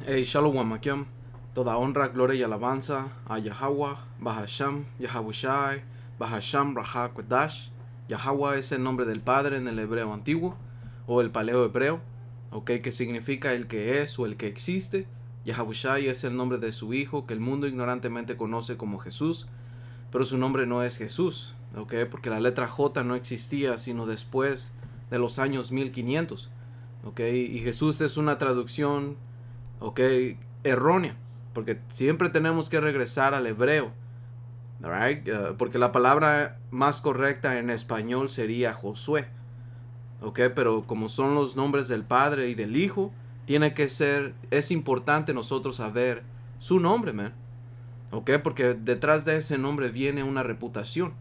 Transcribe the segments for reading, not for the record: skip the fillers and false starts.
Hey, Shalom Akim. Toda honra, gloria y alabanza a Yahweh, Bahasham, Yahabushai, Bahasham, Raha Kodash. Yahweh es el nombre del Padre en el hebreo antiguo, o el paleo hebreo, que significa el que es o el que existe. Yahabushai es el nombre de su Hijo, que el mundo ignorantemente conoce como Jesús, pero su nombre no es Jesús, porque la letra J no existía sino después de los años 1500. Y Jesús es una traducción, errónea, porque siempre tenemos que regresar al hebreo, right? Porque la palabra más correcta en español sería Josué, pero como son los nombres del Padre y del Hijo, es importante nosotros saber su nombre, man. Porque detrás de ese nombre viene una reputación,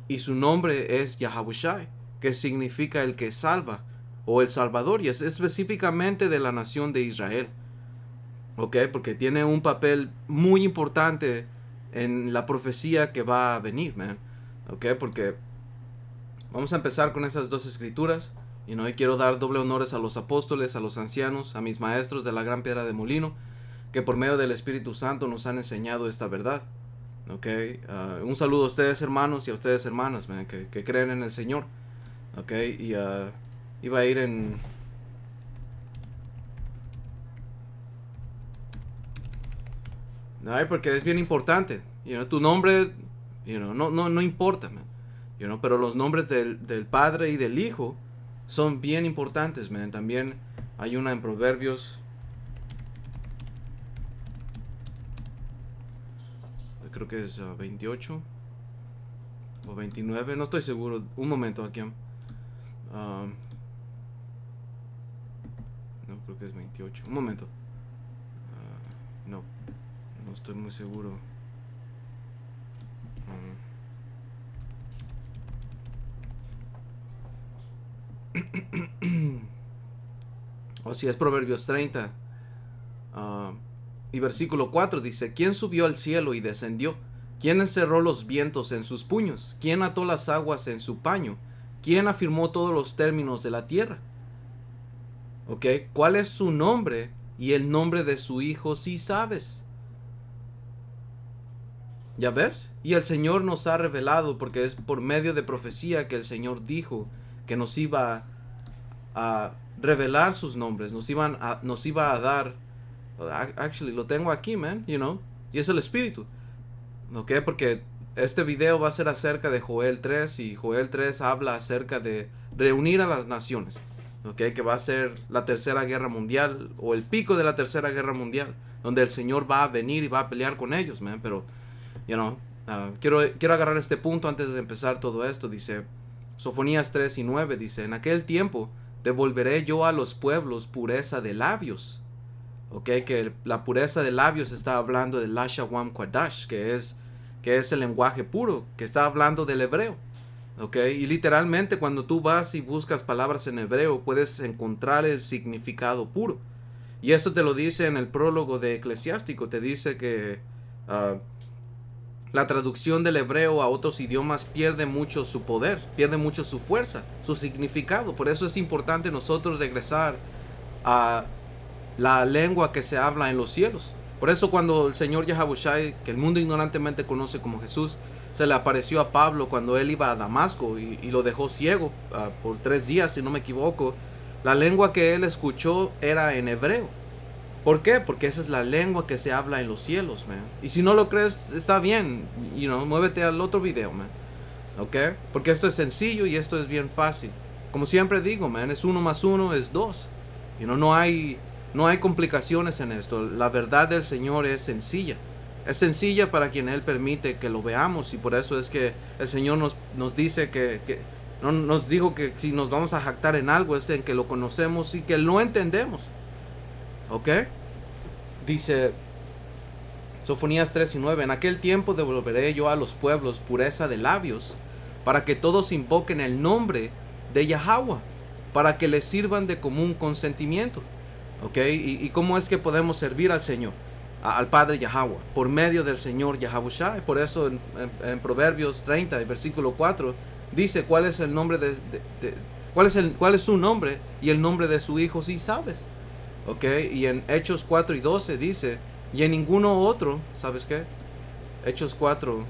y su nombre es Yahabushai, que significa el que salva, o el Salvador, y es específicamente de la nación de Israel. Porque tiene un papel muy importante en la profecía que va a venir, man. Porque vamos a empezar con esas dos escrituras. Y quiero dar doble honores a los apóstoles, a los ancianos, a mis maestros de la gran piedra de molino, que por medio del Espíritu Santo nos han enseñado esta verdad. Un saludo a ustedes, hermanos, y a ustedes, hermanas, man, que creen en el Señor. Y iba a ir en... Porque es bien importante. Tu nombre, no importa, man. Pero los nombres del Padre y del Hijo son bien importantes, man. También hay una en Proverbios, creo que es 28 o 29, no estoy seguro. Un momento aquí. No, creo que es 28. Un momento. No estoy muy seguro. O si es Proverbios 30. Y versículo 4 dice: ¿Quién subió al cielo y descendió? ¿Quién encerró los vientos en sus puños? ¿Quién ató las aguas en su paño? ¿Quién afirmó todos los términos de la tierra? ¿Cuál es su nombre y el nombre de su hijo si sabes? ¿Ya ves? Y el Señor nos ha revelado, porque es por medio de profecía que el Señor dijo que nos iba a revelar sus nombres, nos iba a dar. Actually, lo tengo aquí, man, y es el Espíritu. Porque este video va a ser acerca de Joel 3, y Joel 3 habla acerca de reunir a las naciones, que va a ser la tercera guerra mundial, o el pico de la tercera guerra mundial, donde el Señor va a venir y va a pelear con ellos, man. Pero quiero agarrar este punto antes de empezar todo esto. Dice Sofonías 3 y 9, dice: en aquel tiempo devolveré yo a los pueblos pureza de labios. Que la pureza de labios está hablando del Lashawam Kwadash, que es el lenguaje puro, que está hablando del hebreo. Y literalmente cuando tú vas y buscas palabras en hebreo, puedes encontrar el significado puro. Y eso te lo dice en el prólogo de Eclesiástico. Te dice que la traducción del hebreo a otros idiomas pierde mucho su poder, pierde mucho su fuerza, su significado. Por eso es importante nosotros regresar a la lengua que se habla en los cielos. Por eso cuando el Señor Yahabushai, que el mundo ignorantemente conoce como Jesús, se le apareció a Pablo cuando él iba a Damasco y lo dejó ciego por 3 días, si no me equivoco, la lengua que él escuchó era en hebreo. ¿Por qué? Porque esa es la lengua que se habla en los cielos, man. Y si no lo crees, está bien, muévete al otro video, man. Porque esto es sencillo y esto es bien fácil. Como siempre digo, man, es 1 más 1 es 2. No hay complicaciones en esto. La verdad del Señor es sencilla. Es sencilla para quien Él permite que lo veamos. Y por eso es que el Señor nos dice no nos dijo que si nos vamos a jactar en algo es en que lo conocemos y que lo entendemos. Dice Sofonías 3 y 9: en aquel tiempo devolveré yo a los pueblos pureza de labios, para que todos invoquen el nombre de Yahweh, para que les sirvan de común consentimiento. ¿Y cómo es que podemos servir al Señor, al Padre Yahweh? Por medio del Señor Yahabushai. Por eso en Proverbios 30, versículo 4, dice cuál es el nombre cuál es su nombre y el nombre de su hijo, si sabes. ¿ok? Y en Hechos 4 y 12 dice, y en ninguno otro, ¿sabes qué? Hechos 4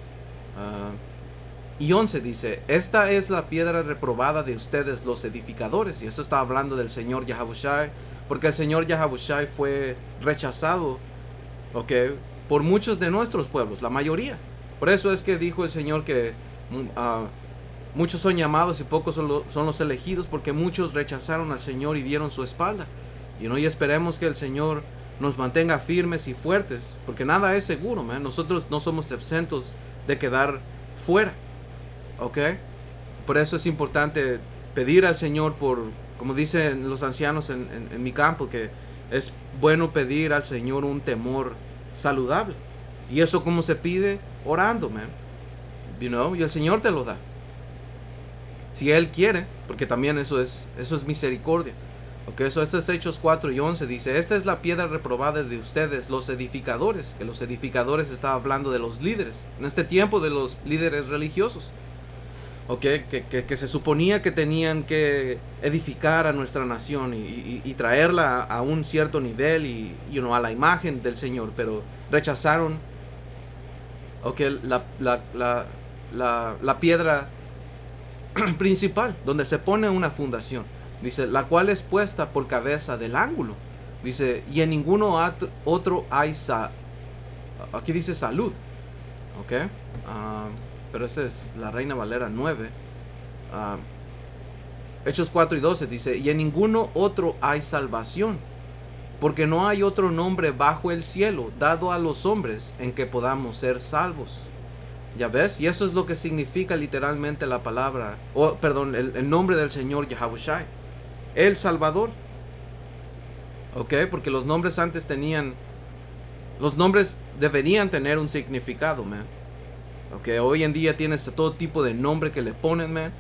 y 11 dice, esta es la piedra reprobada de ustedes los edificadores. Y esto está hablando del Señor Yahabushai, porque el Señor Yahabushai fue rechazado, ¿ok? Por muchos de nuestros pueblos, la mayoría. Por eso es que dijo el Señor que muchos son llamados y pocos son los elegidos, porque muchos rechazaron al Señor y dieron su espalda. Y esperemos que el Señor nos mantenga firmes y fuertes, porque nada es seguro, man. Nosotros no somos exentos de quedar fuera, ¿ok? Por eso es importante pedir al Señor como dicen los ancianos en mi campo, que es bueno pedir al Señor un temor saludable. Y eso como se pide orando, man. Y el Señor te lo da. Si Él quiere, porque también eso es misericordia. Okay, esto es Hechos 4 y 11. Dice, esta es la piedra reprobada de ustedes, los edificadores. Que los edificadores estaba hablando de los líderes. En este tiempo de los líderes religiosos. Okay, que se suponía que tenían que edificar a nuestra nación y traerla a un cierto nivel y a la imagen del Señor. Pero rechazaron la piedra principal, donde se pone una fundación. Dice, la cual es puesta por cabeza del ángulo. Dice, y en ninguno otro hay aquí dice salud. Ok. Pero esta es la Reina Valera 9. Hechos 4 y 12 dice, y en ninguno otro hay salvación, porque no hay otro nombre bajo el cielo dado a los hombres en que podamos ser salvos. Ya ves, y eso es lo que significa literalmente la palabra, el nombre del Señor Yahabushai, el Salvador. Ok, porque los nombres antes los nombres deberían tener un significado, man. Ok, hoy en día tienes todo tipo de nombre que le ponen, man.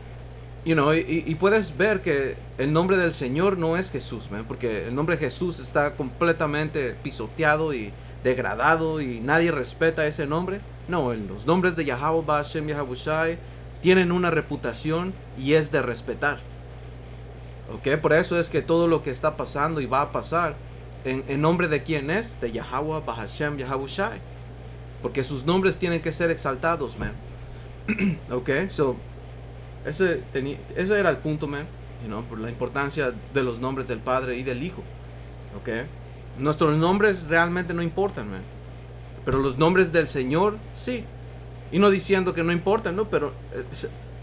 Y puedes ver que el nombre del Señor no es Jesús, man, porque el nombre de Jesús está completamente pisoteado y degradado y nadie respeta ese nombre. No, los nombres de Yahweh Hashem Yahabushai tienen una reputación y es de respetar. ¿Ok? Por eso es que todo lo que está pasando y va a pasar, ¿en nombre de quién es? De Yahweh Hashem Yahabushai. Porque sus nombres tienen que ser exaltados, man. ¿Ok? Ese era el punto, man. Por la importancia de los nombres del Padre y del Hijo. ¿Ok? Nuestros nombres realmente no importan, man. Pero los nombres del Señor, sí. Y no diciendo que no importan, ¿no? Pero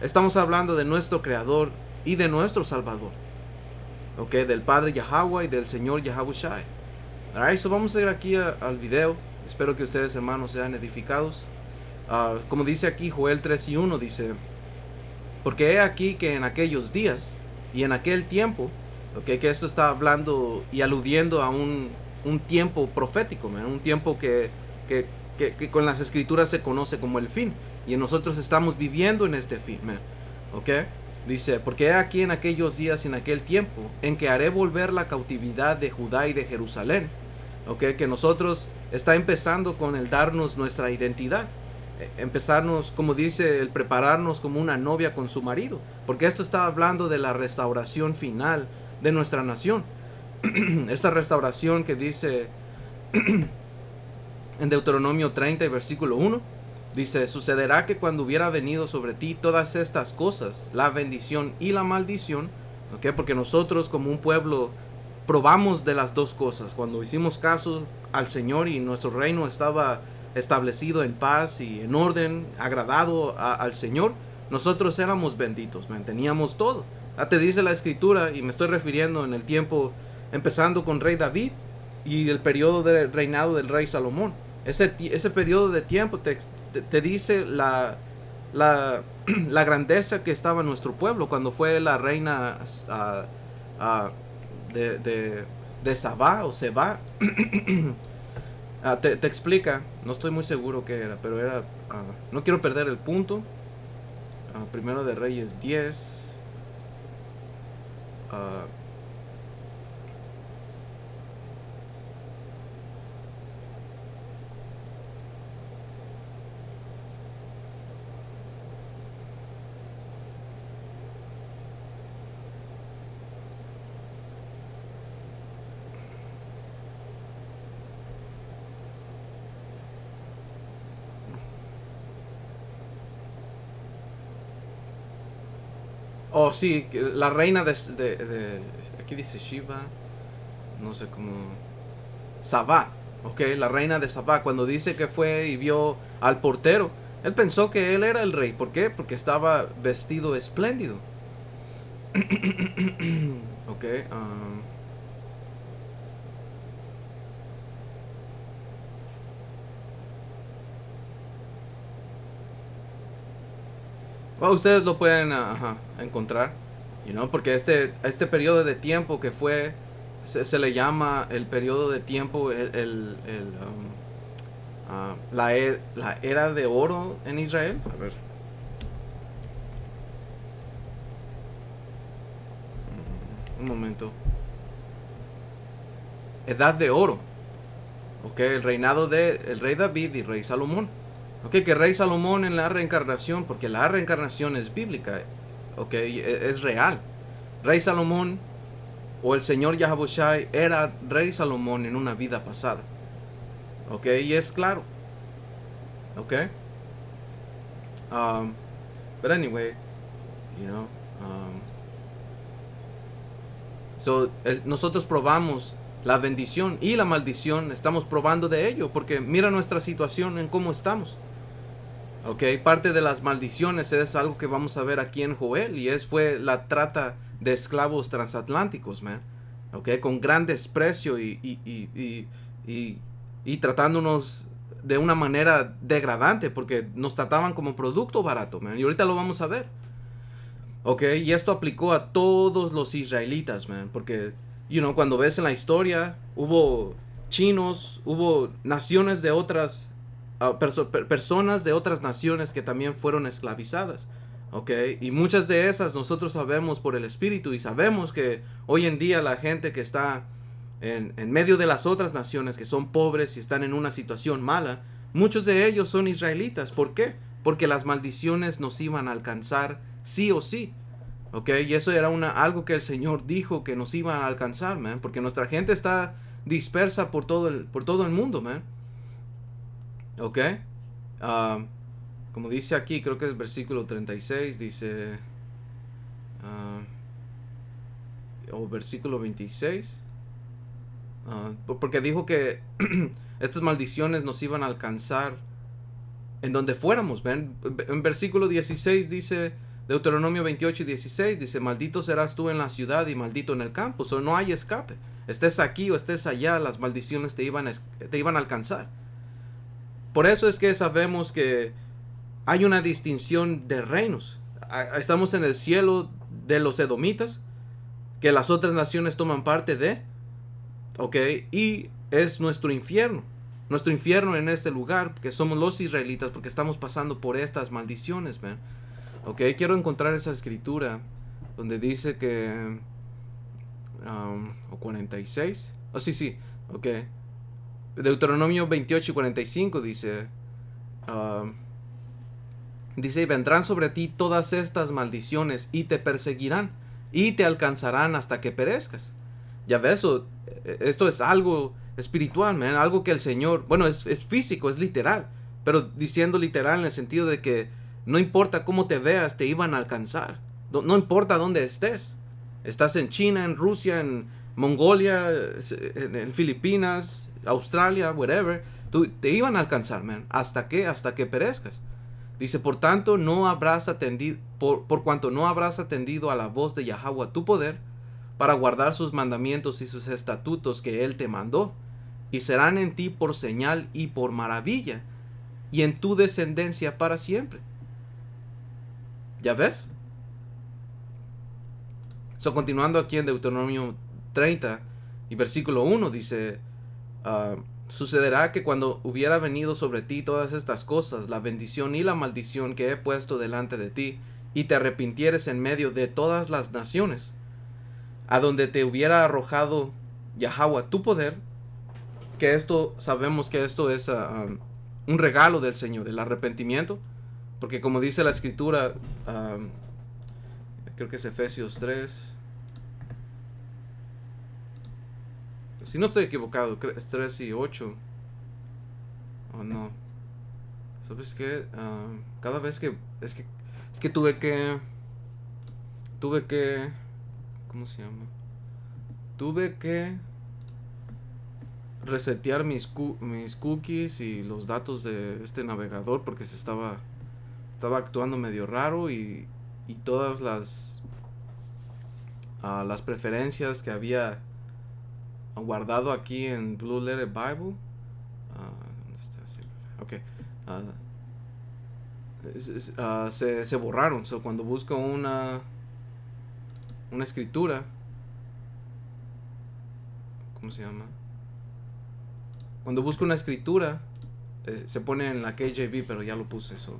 estamos hablando de nuestro Creador y de nuestro Salvador. ¿Ok? Del Padre Yahweh y del Señor Yahabushai. Alright, so vamos a ir aquí al video. Espero que ustedes, hermanos, sean edificados. Como dice aquí Joel 3 y 1, dice, porque he aquí que en aquellos días y en aquel tiempo, ¿ok? Que esto está hablando y aludiendo a un tiempo profético, man, un tiempo que con las escrituras se conoce como el fin. Y nosotros estamos viviendo en este fin, man. ¿Ok? Dice, porque he aquí en aquellos días y en aquel tiempo, en que haré volver la cautividad de Judá y de Jerusalén. ¿Ok? Que nosotros está empezando con el darnos nuestra identidad. Empezarnos, como dice, el prepararnos como una novia con su marido. Porque esto está hablando de la restauración final de nuestra nación. Esa restauración que dice en Deuteronomio 30 y versículo 1, dice, sucederá que cuando hubiera venido sobre ti todas estas cosas, la bendición y la maldición, ¿okay? Porque nosotros como un pueblo probamos de las dos cosas. Cuando hicimos caso al Señor y nuestro reino estaba establecido en paz y en orden, agradado al Señor, nosotros éramos benditos, man, teníamos todo. Te dice la escritura, y me estoy refiriendo en el tiempo empezando con rey David y el periodo de reinado del rey Salomón. Ese periodo de tiempo te dice la grandeza que estaba en nuestro pueblo cuando fue la reina de Sabá o Seba. Te explica, no estoy muy seguro qué era, pero era, no quiero perder el punto. Primero de Reyes 10. Oh, sí, la reina aquí dice Shiva, no sé cómo. Sabá, ok, la reina de Sabá, cuando dice que fue y vio al portero, él pensó que él era el rey. ¿Por qué? Porque estaba vestido espléndido. Ok, bueno, ustedes lo pueden ajá, encontrar, porque este periodo de tiempo que fue, se le llama el periodo de tiempo, la era de oro en Israel. A ver, un momento. Edad de oro. Ok, el reinado de el rey David y rey Salomón. Ok, que rey Salomón en la reencarnación, porque la reencarnación es bíblica. Ok, es real. Rey Salomón o el Señor Yahabushai era rey Salomón en una vida pasada. Ok, y es claro. Ok. Um, but anyway, you know. Um, nosotros probamos la bendición y la maldición. Estamos probando de ello porque mira nuestra situación en cómo estamos. Ok, parte de las maldiciones es algo que vamos a ver aquí en Joel y fue la trata de esclavos transatlánticos, man. Ok, con gran desprecio y tratándonos de una manera degradante porque nos trataban como producto barato, man. Y ahorita lo vamos a ver. Ok, y esto aplicó a todos los israelitas, man. Porque, cuando ves en la historia, hubo chinos, hubo naciones de otras, personas de otras naciones que también fueron esclavizadas. Ok, y muchas de esas nosotros sabemos por el Espíritu y sabemos que hoy en día la gente que está en medio de las otras naciones que son pobres y están en una situación mala, muchos de ellos son israelitas. ¿Por qué? Porque las maldiciones nos iban a alcanzar sí o sí. ¿Ok? Y eso era algo que el Señor dijo que nos iban a alcanzar, man. Porque nuestra gente está dispersa por todo el mundo, man. ¿Ok? Ah, como dice aquí, creo que es versículo 36, dice... ah, o versículo 26. Porque dijo que estas maldiciones nos iban a alcanzar en donde fuéramos. ¿Ven? En versículo 16 dice, Deuteronomio 28 y 16, dice, maldito serás tú en la ciudad y maldito en el campo. So, no hay escape. Estés aquí o estés allá, las maldiciones te iban a alcanzar. Por eso es que sabemos que hay una distinción de reinos. Estamos en el cielo de los edomitas, que las otras naciones toman parte de, ¿ok? Y es nuestro infierno en este lugar, que somos los israelitas, porque estamos pasando por estas maldiciones, man. Ok, quiero encontrar esa escritura donde dice que... o 46. Oh, sí, sí, ok. Deuteronomio 28 y 45 dice... um, dice, y vendrán sobre ti todas estas maldiciones y te perseguirán y te alcanzarán hasta que perezcas. Ya ves, esto es algo espiritual, man, algo que el Señor, bueno, es físico, es literal, pero diciendo literal en el sentido de que no importa cómo te veas, te iban a alcanzar. No importa dónde estés. Estás en China, en Rusia, en Mongolia, en Filipinas, Australia, whatever. Te iban a alcanzar, man. ¿Hasta qué? Hasta que perezcas. Dice, por tanto, no habrás atendido, por cuanto no habrás atendido a la voz de Yahweh tu poder, para guardar sus mandamientos y sus estatutos que él te mandó, y serán en ti por señal y por maravilla, y en tu descendencia para siempre. ¿Ya ves? Continuando aquí en Deuteronomio 30 y versículo 1 dice, sucederá que cuando hubiera venido sobre ti todas estas cosas, la bendición y la maldición que he puesto delante de ti, y te arrepintieres en medio de todas las naciones, a donde te hubiera arrojado Yahweh tu poder, que esto, sabemos que esto es un regalo del Señor, el arrepentimiento, porque como dice la escritura, creo que es Efesios 3, si no estoy equivocado, es 3 y 8, o no, ¿sabes qué? Cada vez que, es que tuve que tuve que, ¿cómo se llama? Tuve que resetear mis cookies y los datos de este navegador porque estaba actuando medio raro y todas las preferencias que había guardado aquí en Blue Letter Bible. ¿Dónde está? Sí, ok. Se borraron. So, cuando busco una escritura, ¿cómo se llama? Cuando busco una escritura, se pone en la KJV, pero ya lo puse eso.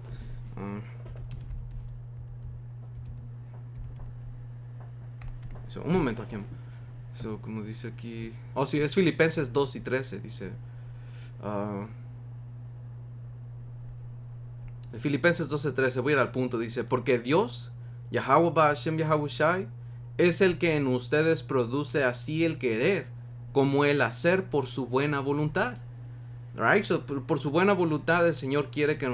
Un momento aquí. Como dice aquí. Oh, sí, es Filipenses 2 y 13. Dice. Filipenses 12, 13. Voy a ir al punto. Dice: porque Dios, Yahweh Ba'ashem Yahawashi, es el que en ustedes produce así el querer como el hacer por su buena voluntad. Right? So, por su buena voluntad el Señor quiere que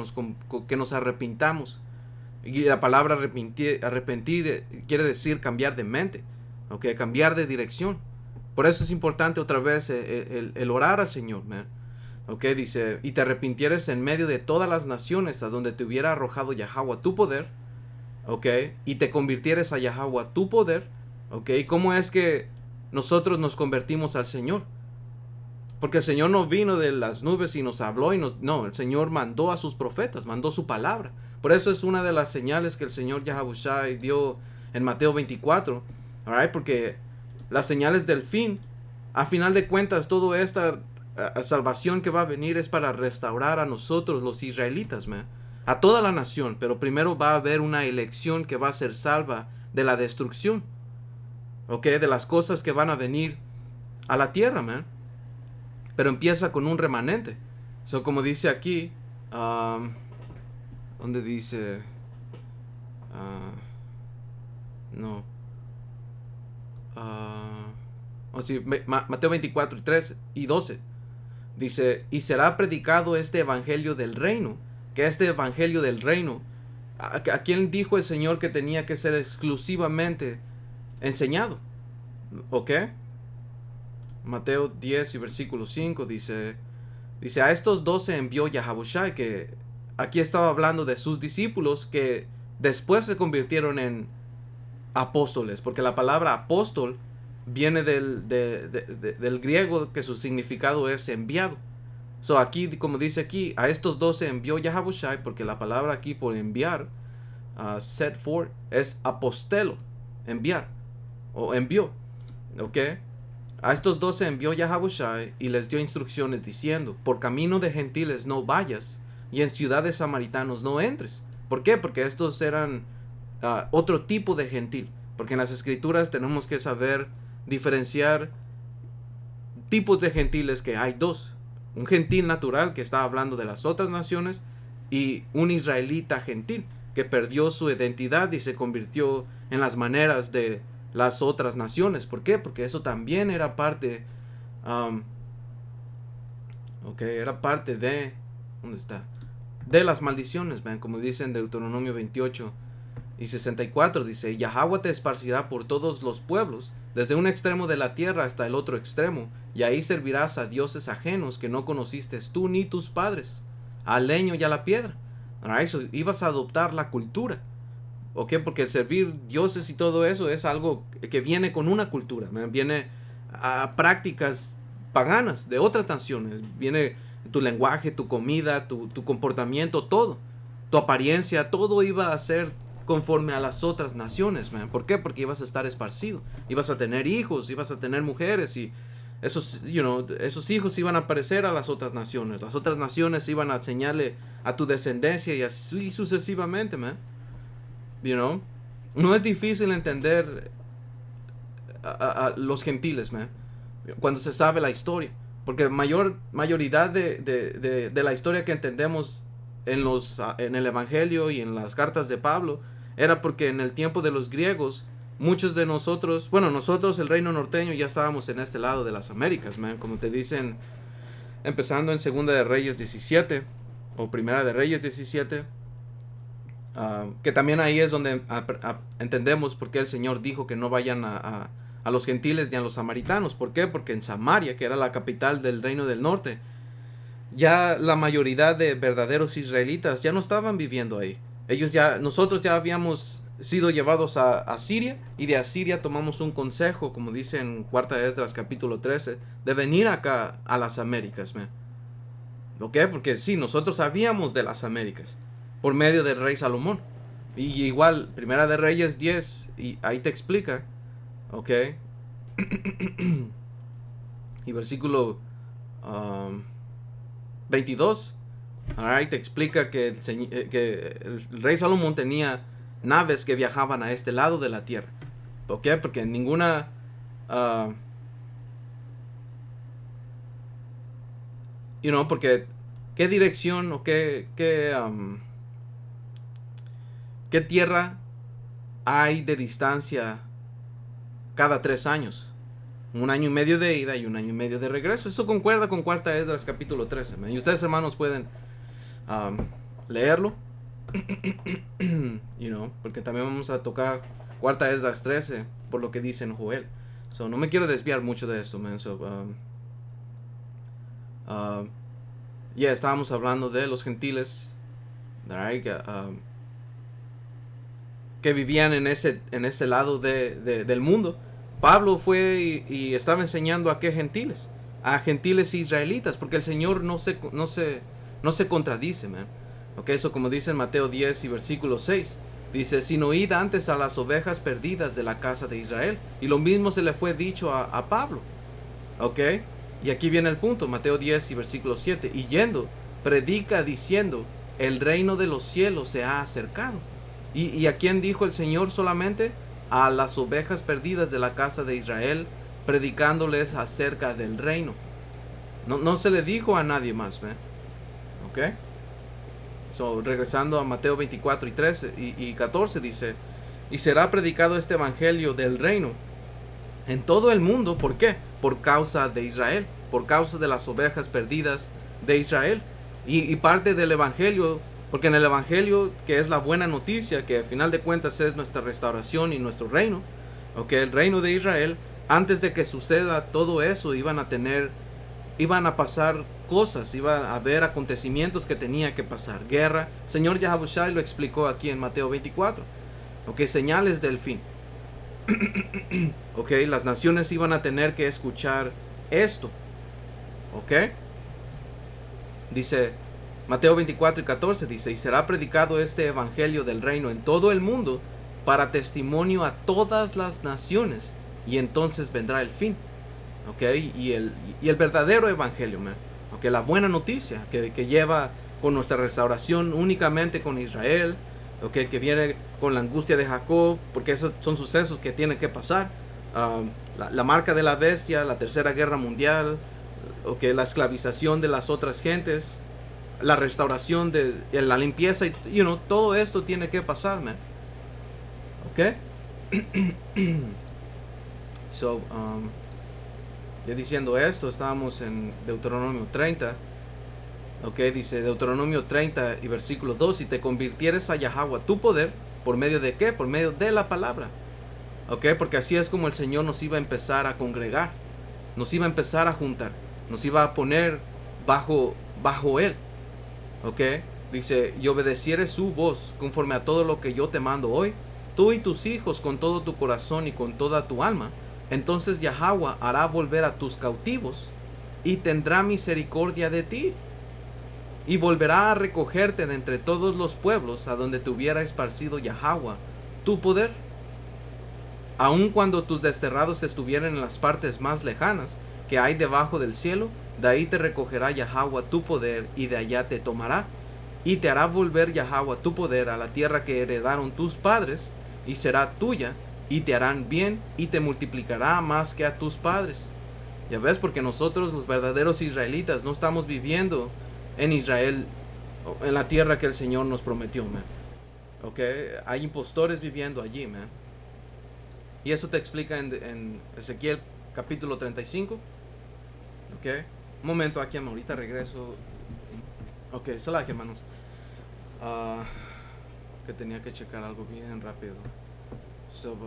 nos arrepintamos. Y la palabra arrepentir quiere decir cambiar de mente. Okay, cambiar de dirección. Por eso es importante otra vez el orar al Señor, man. Okay, dice, y te arrepintieres en medio de todas las naciones a donde te hubiera arrojado Yahweh tu poder, okay, y te convirtieres a Yahweh tu poder, okay. ¿Cómo es que nosotros nos convertimos al Señor? Porque el Señor no vino de las nubes y nos habló no, el Señor mandó a sus profetas, mandó su palabra. Por eso es una de las señales que el Señor Yahawashi dio en Mateo 24. Alright, porque las señales del fin, a final de cuentas, toda esta salvación que va a venir es para restaurar a nosotros los israelitas, man, a toda la nación. Pero primero va a haber una elección que va a ser salva de la destrucción, okay, de las cosas que van a venir a la tierra, man. Pero empieza con un remanente. So, como dice aquí, ¿dónde dice? No. Sí, Mateo 24, 3 y 12. Dice, y será predicado este evangelio del reino. Que este evangelio del reino, ¿a quién dijo el Señor que tenía que ser exclusivamente enseñado? ¿Ok? Mateo 10 y versículo 5 dice, a estos 12 envió Yahawashi, que aquí estaba hablando de sus discípulos que después se convirtieron en apóstoles, porque la palabra apóstol viene del griego, que su significado es enviado. So aquí, como dice aquí, a estos 12 envió Yahawashi, porque la palabra aquí por enviar, set forth, es apostelo, enviar, o envió, ¿ok? A estos 12 envió Yahawashi y les dio instrucciones diciendo, por camino de gentiles no vayas, y en ciudades samaritanos no entres. ¿Por qué? Porque estos eran otro tipo de gentil. Porque en las escrituras tenemos que saber diferenciar tipos de gentiles, que hay dos. Un gentil natural que está hablando de las otras naciones, y un israelita gentil que perdió su identidad y se convirtió en las maneras de las otras naciones. ¿Por qué? Porque eso también era parte era parte de ¿dónde está? De las maldiciones, ¿ven? Como dice en Deuteronomio 28 y 64, dice, Yahweh te esparcirá por todos los pueblos, desde un extremo de la tierra hasta el otro extremo, y ahí servirás a dioses ajenos que no conociste tú ni tus padres, al leño y a la piedra. Right? So, ibas a adoptar la cultura. ¿Ok? Porque el servir dioses y todo eso es algo que viene con una cultura, ¿me? Viene a prácticas paganas de otras naciones. Viene tu lenguaje, tu comida, tu comportamiento, todo. Tu apariencia, todo iba a ser conforme a las otras naciones, ¿me? ¿Por qué? Porque ibas a estar esparcido. Ibas a tener hijos, ibas a tener mujeres, y esos hijos iban a aparecer a las otras naciones. Las otras naciones iban a enseñarle a tu descendencia y así sucesivamente, ¿me? No es difícil entender a los gentiles, man, cuando se sabe la historia, porque mayoría de la historia que entendemos en el evangelio y en las cartas de Pablo era porque en el tiempo de los griegos muchos de nosotros, el reino norteño, ya estábamos en este lado de las Américas, man, como te dicen, empezando en Segunda de Reyes 17 o Primera de Reyes 17. Que también ahí es donde entendemos por qué el Señor dijo que no vayan a los gentiles ni a los samaritanos. ¿Por qué? Porque en Samaria, que era la capital del reino del norte, ya la mayoría de verdaderos israelitas ya no estaban viviendo ahí. Nosotros ya habíamos sido llevados a Siria, y de Asiria tomamos un consejo, como dice en Cuarta Esdras capítulo 13, de venir acá a las Américas, man. ¿Ok? Porque sí, nosotros sabíamos de las Américas por medio del rey Salomón. Y igual, Primera de Reyes 10, y ahí te explica, ¿ok? Y versículo 22, ahí te explica que que el rey Salomón tenía naves que viajaban a este lado de la tierra. ¿Ok? Porque ninguna... porque ¿qué dirección o qué tierra hay de distancia cada 3 años? 1 año y medio de ida y 1 año y medio de regreso. Eso concuerda con Cuarta Esdras capítulo 13. ¿Man? Y ustedes, hermanos, pueden leerlo. Porque también vamos a tocar Cuarta Esdras 13 por lo que dice en Joel. So, no me quiero desviar mucho de esto, man. So, estábamos hablando de los gentiles, right? Que vivían en ese lado del mundo. Pablo fue y estaba enseñando a qué gentiles, a gentiles israelitas, porque el Señor no se contradice, man. Ok, eso como dice en Mateo 10 y versículo 6. Dice, sino id antes a las ovejas perdidas de la casa de Israel. Y lo mismo se le fue dicho a Pablo. Ok, y aquí viene el punto, Mateo 10 y versículo 7. Y yendo, predica diciendo, el reino de los cielos se ha acercado. ¿Y a quién dijo el Señor solamente? A las ovejas perdidas de la casa de Israel, predicándoles acerca del reino. No se le dijo a nadie más, ¿ve? ¿Ok? So, regresando a Mateo 24 y 13 y 14 dice, y será predicado este evangelio del reino en todo el mundo. ¿Por qué? Por causa de Israel, por causa de las ovejas perdidas de Israel. Y parte del evangelio, porque en el evangelio, que es la buena noticia, que al final de cuentas es nuestra restauración y nuestro reino, ok, el reino de Israel, antes de que suceda todo eso, iban a pasar cosas, iba a haber acontecimientos que tenía que pasar, guerra. Señor Yahabushai lo explicó aquí en Mateo 24, ok, señales del fin. Ok, las naciones iban a tener que escuchar esto, ok. Dice Mateo 24 y 14, dice, y será predicado este evangelio del reino en todo el mundo para testimonio a todas las naciones, y entonces vendrá el fin. Ok, y el verdadero evangelio, man. Ok, la buena noticia que lleva con nuestra restauración únicamente con Israel, ok, que viene con la angustia de Jacob, porque esos son sucesos que tienen que pasar. La marca de la bestia, la tercera guerra mundial, ok, la esclavización de las otras gentes, la restauración de la limpieza, y todo esto tiene que pasar, man. Ok. So, ya diciendo esto, estábamos en Deuteronomio 30. Ok, dice Deuteronomio 30 y versículo 2, si te convirtieres a Yahweh tu poder, ¿por medio de qué? Por medio de la palabra. Ok, porque así es como el Señor nos iba a empezar a congregar, nos iba a empezar a juntar, nos iba a poner bajo Él. Ok, dice, y obedecieres su voz conforme a todo lo que yo te mando hoy, tú y tus hijos con todo tu corazón y con toda tu alma, entonces Yahweh hará volver a tus cautivos y tendrá misericordia de ti, y volverá a recogerte de entre todos los pueblos a donde te hubiera esparcido Yahweh tu poder. Aun cuando tus desterrados estuvieran en las partes más lejanas que hay debajo del cielo, de ahí te recogerá Yahweh tu poder y de allá te tomará, y te hará volver Yahweh tu poder a la tierra que heredaron tus padres, y será tuya, y te harán bien, y te multiplicará más que a tus padres. Ya ves, porque nosotros los verdaderos israelitas no estamos viviendo en Israel, en la tierra que el Señor nos prometió, man. Ok, hay impostores viviendo allí, man. Y eso te explica en Ezequiel capítulo 35. Ok, un momento aquí, ahorita regreso. Ok, salam, hermanos. que tenía que checar algo bien rápido. So,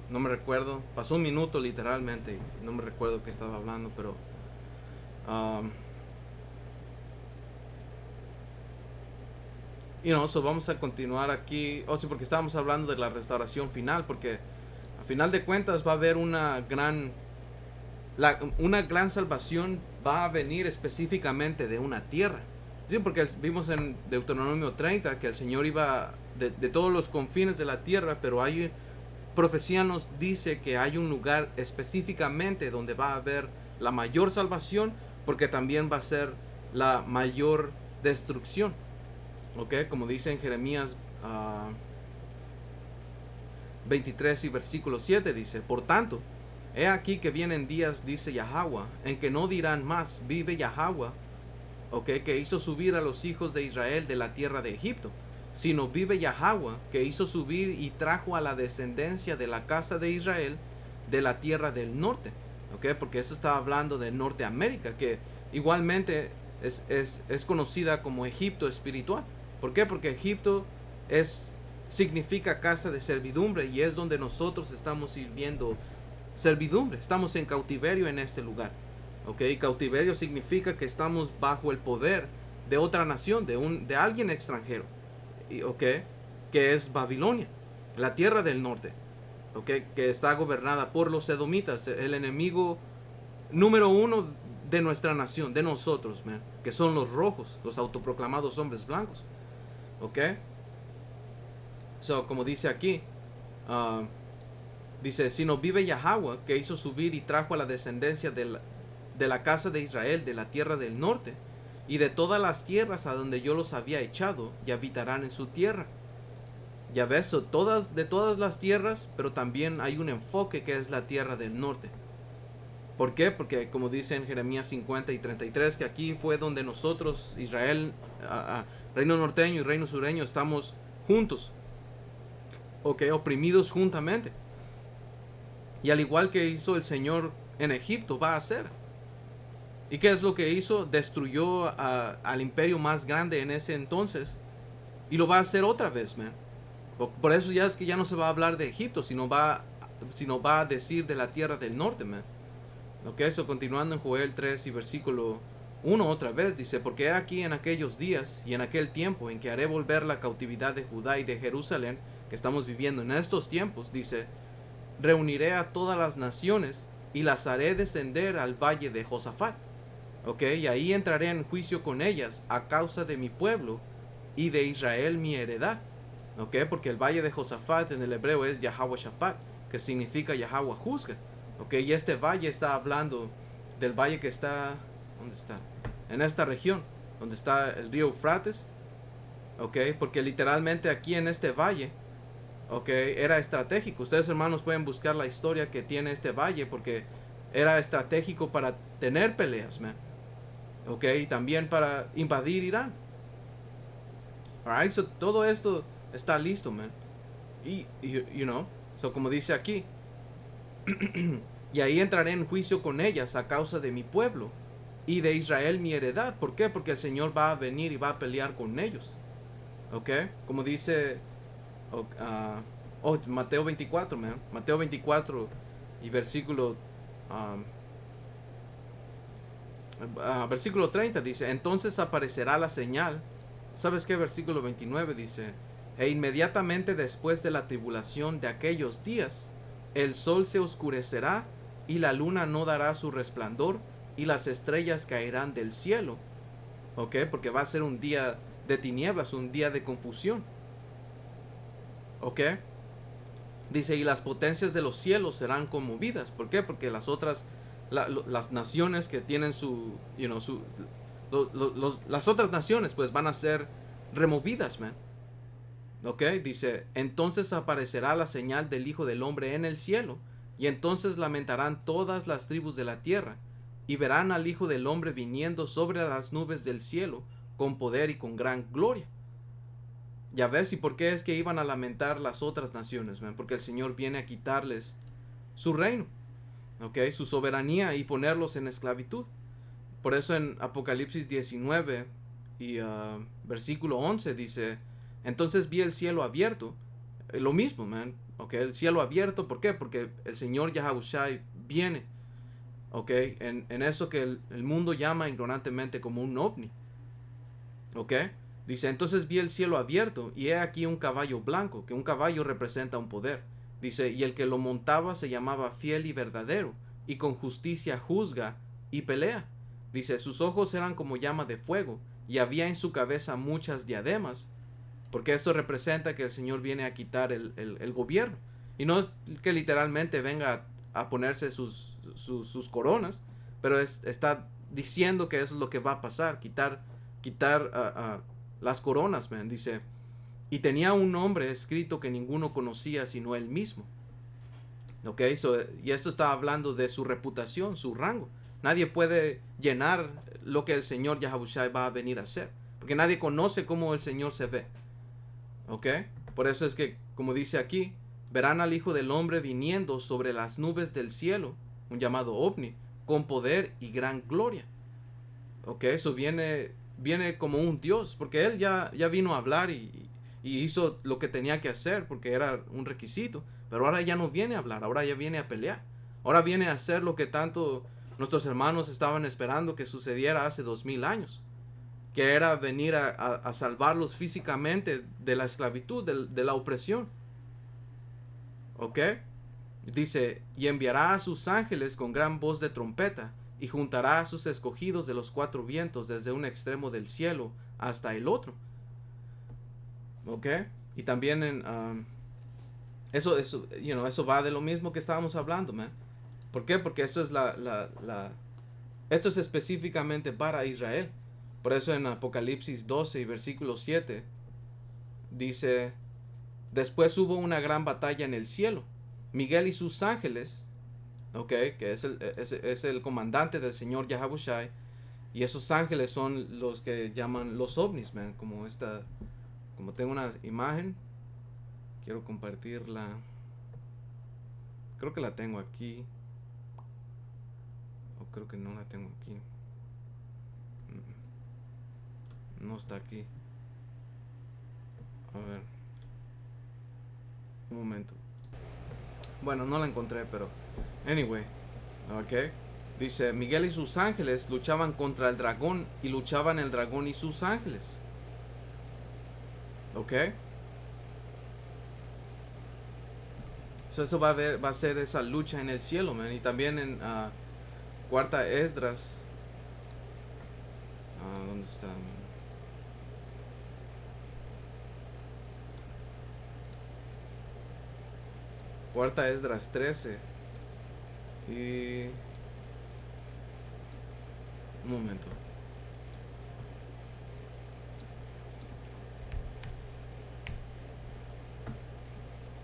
no me recuerdo. Pasó un minuto literalmente y no me recuerdo qué estaba hablando, pero... so vamos a continuar aquí. Sí, porque estábamos hablando de la restauración final, porque a final de cuentas va a haber una gran salvación. Va a venir específicamente de una tierra. Sí, porque vimos en Deuteronomio 30 que el Señor iba de todos los confines de la tierra, pero hay profecía nos dice que hay un lugar específicamente donde va a haber la mayor salvación, porque también va a ser la mayor destrucción. Ok, como dice en Jeremías 23 y versículo 7, dice: por tanto, he aquí que vienen días, dice Yahweh, en que no dirán más, vive Yahweh, que hizo subir a los hijos de Israel de la tierra de Egipto, sino vive Yahweh, que hizo subir y trajo a la descendencia de la casa de Israel de la tierra del norte. Porque eso está hablando de Norteamérica, que igualmente es conocida como Egipto espiritual. ¿Por qué? Porque Egipto significa casa de servidumbre, y es donde nosotros estamos sirviendo servidumbre. Estamos en cautiverio en este lugar. Cautiverio significa que estamos bajo el poder de otra nación, de alguien extranjero, que es Babilonia, la tierra del norte, que está gobernada por los edomitas, el enemigo número uno de nuestra nación, de nosotros, que son los rojos, los autoproclamados hombres blancos. Como dice aquí, dice: sino vive Yahweh, que hizo subir y trajo a la descendencia de la casa de Israel de la tierra del norte, y de todas las tierras a donde yo los había echado, y habitarán en su tierra. Ya ves, de todas las tierras, pero también hay un enfoque que es la tierra del norte. ¿Por qué? Porque como dice en Jeremías 50 y 33, que aquí fue donde nosotros, Israel, reino norteño y reino sureño, estamos juntos, oprimidos juntamente. Y al igual que hizo el Señor en Egipto, va a hacer. ¿Y qué es lo que hizo? Destruyó al imperio más grande en ese entonces, y lo va a hacer otra vez, Por eso ya es que ya no se va a hablar de Egipto, sino va a decir de la tierra del norte, eso continuando en Joel 3 y versículo 1 otra vez, dice: porque aquí en aquellos días y en aquel tiempo en que haré volver la cautividad de Judá y de Jerusalén, que estamos viviendo en estos tiempos, dice: reuniré a todas las naciones y las haré descender al valle de Josafat. Y ahí entraré en juicio con ellas a causa de mi pueblo y de Israel mi heredad. Porque el valle de Josafat en el hebreo es Yahweh Shaphat, que significa Yahweh juzga. Y este valle está hablando del valle que está, ¿dónde está? En esta región, donde está el río Eufrates. Porque literalmente aquí en este valle, era estratégico. Ustedes, hermanos, pueden buscar la historia que tiene este valle, porque era estratégico para tener peleas, y también para invadir Irán. Alright, so todo esto está listo, Y, como dice aquí, y ahí entraré en juicio con ellas a causa de mi pueblo y de Israel mi heredad. ¿Por qué? Porque el Señor va a venir y va a pelear con ellos. Como dice Mateo 24, Mateo 24 y versículo versículo 30 dice: entonces aparecerá la señal. ¿Sabes qué? Versículo 29 dice: e inmediatamente después de la tribulación de aquellos días, el sol se oscurecerá y la luna no dará su resplandor y las estrellas caerán del cielo. Porque va a ser un día de tinieblas, un día de confusión. Dice: y las potencias de los cielos serán conmovidas. ¿Por qué? Porque las otras las naciones que tienen las otras naciones pues van a ser removidas, dice: entonces aparecerá la señal del Hijo del Hombre en el cielo, y entonces lamentarán todas las tribus de la tierra, y verán al Hijo del Hombre viniendo sobre las nubes del cielo con poder y con gran gloria. Ya ves, ¿y por qué es que iban a lamentar las otras naciones, Porque el Señor viene a quitarles su reino, su soberanía, y ponerlos en esclavitud. Por eso en Apocalipsis 19 y versículo 11 dice: Entonces vi el cielo abierto. Lo mismo, man. Ok, el cielo abierto. ¿Por qué? Porque el Señor Yahabushai viene. Ok, en eso que el mundo llama ignorantemente como un ovni. Ok, dice, entonces vi el cielo abierto y he aquí un caballo blanco, que un caballo representa un poder. Dice, y el que lo montaba se llamaba fiel y verdadero, y con justicia juzga y pelea. Dice, sus ojos eran como llama de fuego, y había en su cabeza muchas diademas, porque esto representa que el Señor viene a quitar el gobierno. Y no es que literalmente venga a ponerse sus coronas, pero está diciendo que eso es lo que va a pasar, quitar las coronas, man. Dice, y tenía un nombre escrito que ninguno conocía sino él mismo. Ok, y esto está hablando de su reputación, su rango. Nadie puede llenar lo que el Señor Yahabushai va a venir a hacer, porque nadie conoce cómo el Señor se ve. Ok, por eso es que, como dice aquí, verán al Hijo del Hombre viniendo sobre las nubes del cielo, un llamado ovni, con poder y gran gloria. Ok, eso viene como un Dios, porque él ya vino a hablar y hizo lo que tenía que hacer, porque era un requisito, pero ahora ya no viene a hablar, ahora ya viene a pelear, ahora viene a hacer lo que tanto nuestros hermanos estaban esperando que sucediera hace 2000 años, que era venir a salvarlos físicamente de la esclavitud, de la opresión. Ok, dice, y enviará a sus ángeles con gran voz de trompeta, y juntará a sus escogidos de los cuatro vientos desde un extremo del cielo hasta el otro. ¿Ok? Y también eso va de lo mismo que estábamos hablando, man. ¿Por qué? Porque esto es esto es específicamente para Israel. Por eso en Apocalipsis 12 y versículo 7 dice, después hubo una gran batalla en el cielo. Miguel y sus ángeles, ok, que es el comandante del Señor Yahabushai, y esos ángeles son los que llaman los ovnis, man, como tengo una imagen, quiero compartirla, creo que la tengo aquí, o creo que no la tengo aquí, no está aquí, a ver, un momento, bueno, no la encontré, pero, anyway, ok, dice, Miguel y sus ángeles luchaban contra el dragón, y luchaban el dragón y sus ángeles, ok. So, eso va a ser esa lucha en el cielo, man. Y también en Cuarta Esdras. ¿Dónde está? Man? Cuarta Esdras 13. Y... Un momento.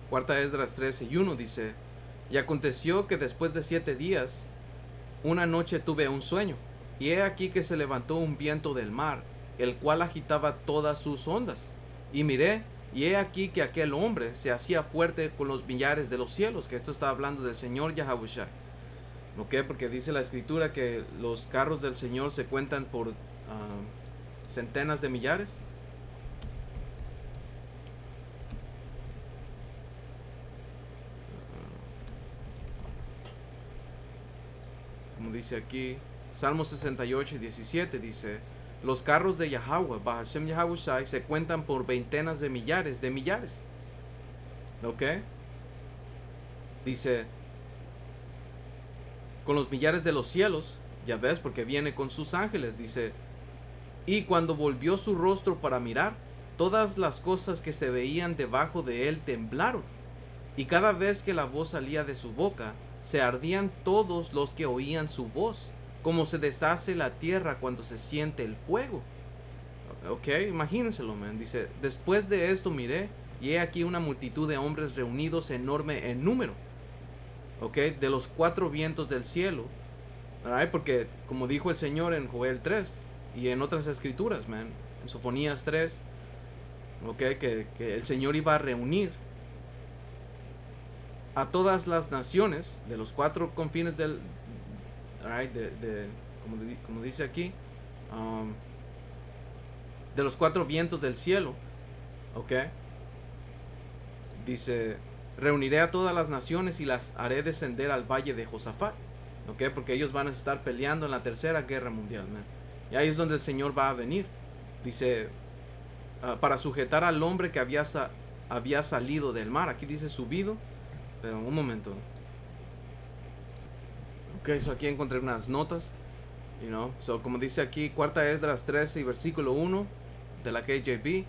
Cuarta Esdras 13 y 1 dice, y aconteció que después de 7 días, una noche tuve un sueño, y he aquí que se levantó un viento del mar, el cual agitaba todas sus ondas. Y miré, y he aquí que aquel hombre se hacía fuerte con los millares de los cielos, que esto está hablando del Señor Yahabushai. ¿Ok? Porque dice la escritura que los carros del Señor se cuentan por centenas de millares. Como dice aquí, Salmo 68 y 17 dice, los carros de Yahweh, Bahashem Yahabushai, se cuentan por veintenas de millares, ¿ok? Dice, con los millares de los cielos, ya ves, porque viene con sus ángeles, dice, y cuando volvió su rostro para mirar, todas las cosas que se veían debajo de él temblaron, y cada vez que la voz salía de su boca, se ardían todos los que oían su voz, como se deshace la tierra cuando se siente el fuego. Ok, imagínenselo, man. Dice, después de esto miré, y he aquí una multitud de hombres reunidos enorme en número. Ok, de los cuatro vientos del cielo. Right? Porque, como dijo el Señor en Joel 3 y en otras escrituras, man, en Sofonías 3, ok, que el Señor iba a reunir a todas las naciones de los cuatro confines del, right, como dice aquí, de los cuatro vientos del cielo, ¿Ok? Dice, reuniré a todas las naciones y las haré descender al valle de Josafat. ¿Ok? Porque ellos van a estar peleando en la tercera guerra mundial, man. Y ahí es donde el Señor va a venir. Dice, para sujetar al hombre que había salido del mar. Aquí dice subido, pero un momento. Ok, so aquí encontré unas notas. So como dice aquí, cuarta Esdras 13 y versículo 1 de la KJV.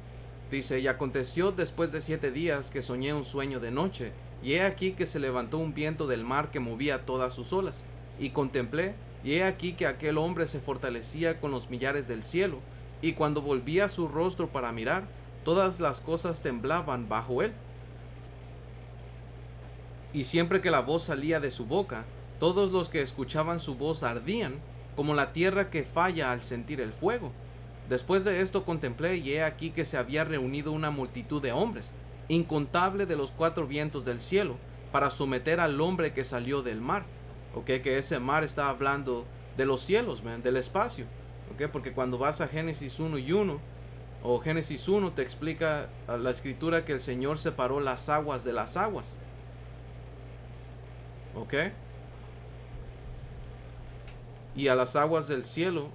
Dice, y aconteció después de 7 días que soñé un sueño de noche, y he aquí que se levantó un viento del mar que movía todas sus olas. Y contemplé, y he aquí que aquel hombre se fortalecía con los millares del cielo, y cuando volvía su rostro para mirar, todas las cosas temblaban bajo él. Y siempre que la voz salía de su boca, todos los que escuchaban su voz ardían, como la tierra que falla al sentir el fuego. Después de esto contemplé y he aquí que se había reunido una multitud de hombres, incontable de los 4 vientos del cielo, para someter al hombre que salió del mar. Ok, que ese mar está hablando de los cielos, man, del espacio. Ok, porque cuando vas a Génesis 1 y 1, o Génesis 1 te explica la escritura que el Señor separó las aguas de las aguas. Ok. Y a las aguas del cielo,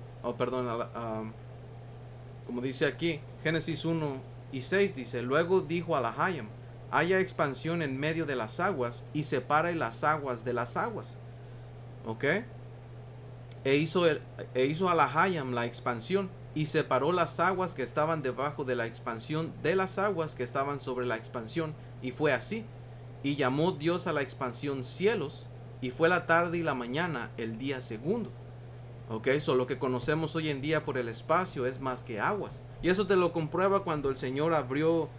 como dice aquí, Génesis 1 y 6 dice, luego dijo a Lahayam, haya expansión en medio de las aguas y separe las aguas de las aguas. ¿Ok? E hizo a Lahayam la expansión y separó las aguas que estaban debajo de la expansión de las aguas que estaban sobre la expansión, y fue así. Y llamó Dios a la expansión cielos, y fue la tarde y la mañana el día segundo. Ok, so lo que conocemos hoy en día por el espacio es más que aguas. Y eso te lo comprueba cuando el Señor abrió,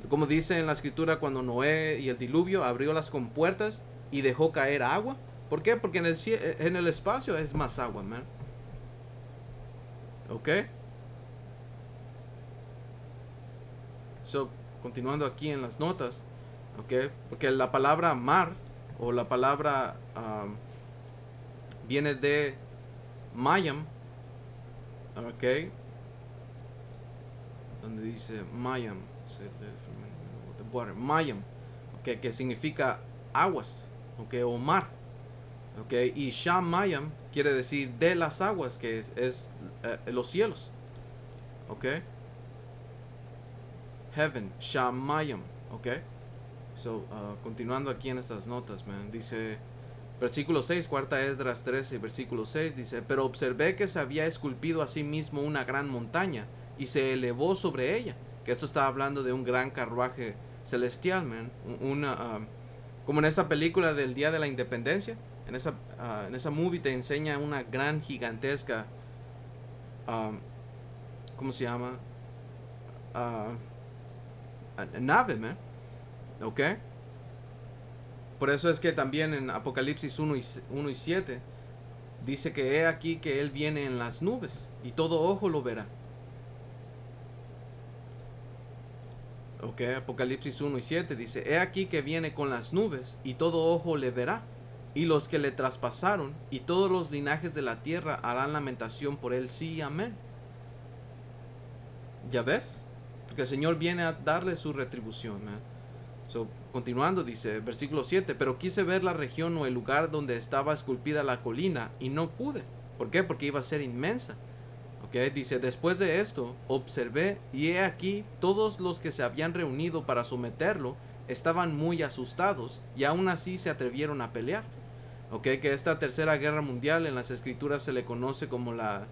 como dice en la escritura, cuando Noé y el diluvio abrió las compuertas y dejó caer agua. ¿Por qué? Porque en el espacio es más agua, man. Ok. So, continuando aquí en las notas. Ok. Porque la palabra mar, o la palabra viene de Mayam. Ok. Donde dice Mayam. Mayam. Ok. Que significa aguas. Ok. O mar. Ok. Y Sham Mayam quiere decir de las aguas, que es los cielos. Ok. Heaven. Sham Mayam. Ok. So, continuando aquí en estas notas, man. Dice, versículo 6, cuarta Esdras 13, versículo 6, dice, pero observé que se había esculpido a sí mismo una gran montaña y se elevó sobre ella. Que esto está hablando de un gran carruaje celestial, man. Como en esa película del Día de la Independencia. En esa movie te enseña una gran gigantesca, ¿cómo se llama? Nave, man. ¿Ok? Por eso es que también en Apocalipsis 1 y 7 dice que he aquí que Él viene en las nubes y todo ojo lo verá. Ok, Apocalipsis 1 y 7 dice, he aquí que viene con las nubes y todo ojo le verá, y los que le traspasaron y todos los linajes de la tierra harán lamentación por él, sí, amén. ¿Ya ves? Porque el Señor viene a darle su retribución, man. So, continuando dice, versículo 7, pero quise ver la región o el lugar donde estaba esculpida la colina y no pude. ¿Por qué? Porque iba a ser inmensa. Ok, dice, después de esto observé y he aquí todos los que se habían reunido para someterlo estaban muy asustados y aún así se atrevieron a pelear. Ok, que esta tercera guerra mundial en las escrituras se le conoce como la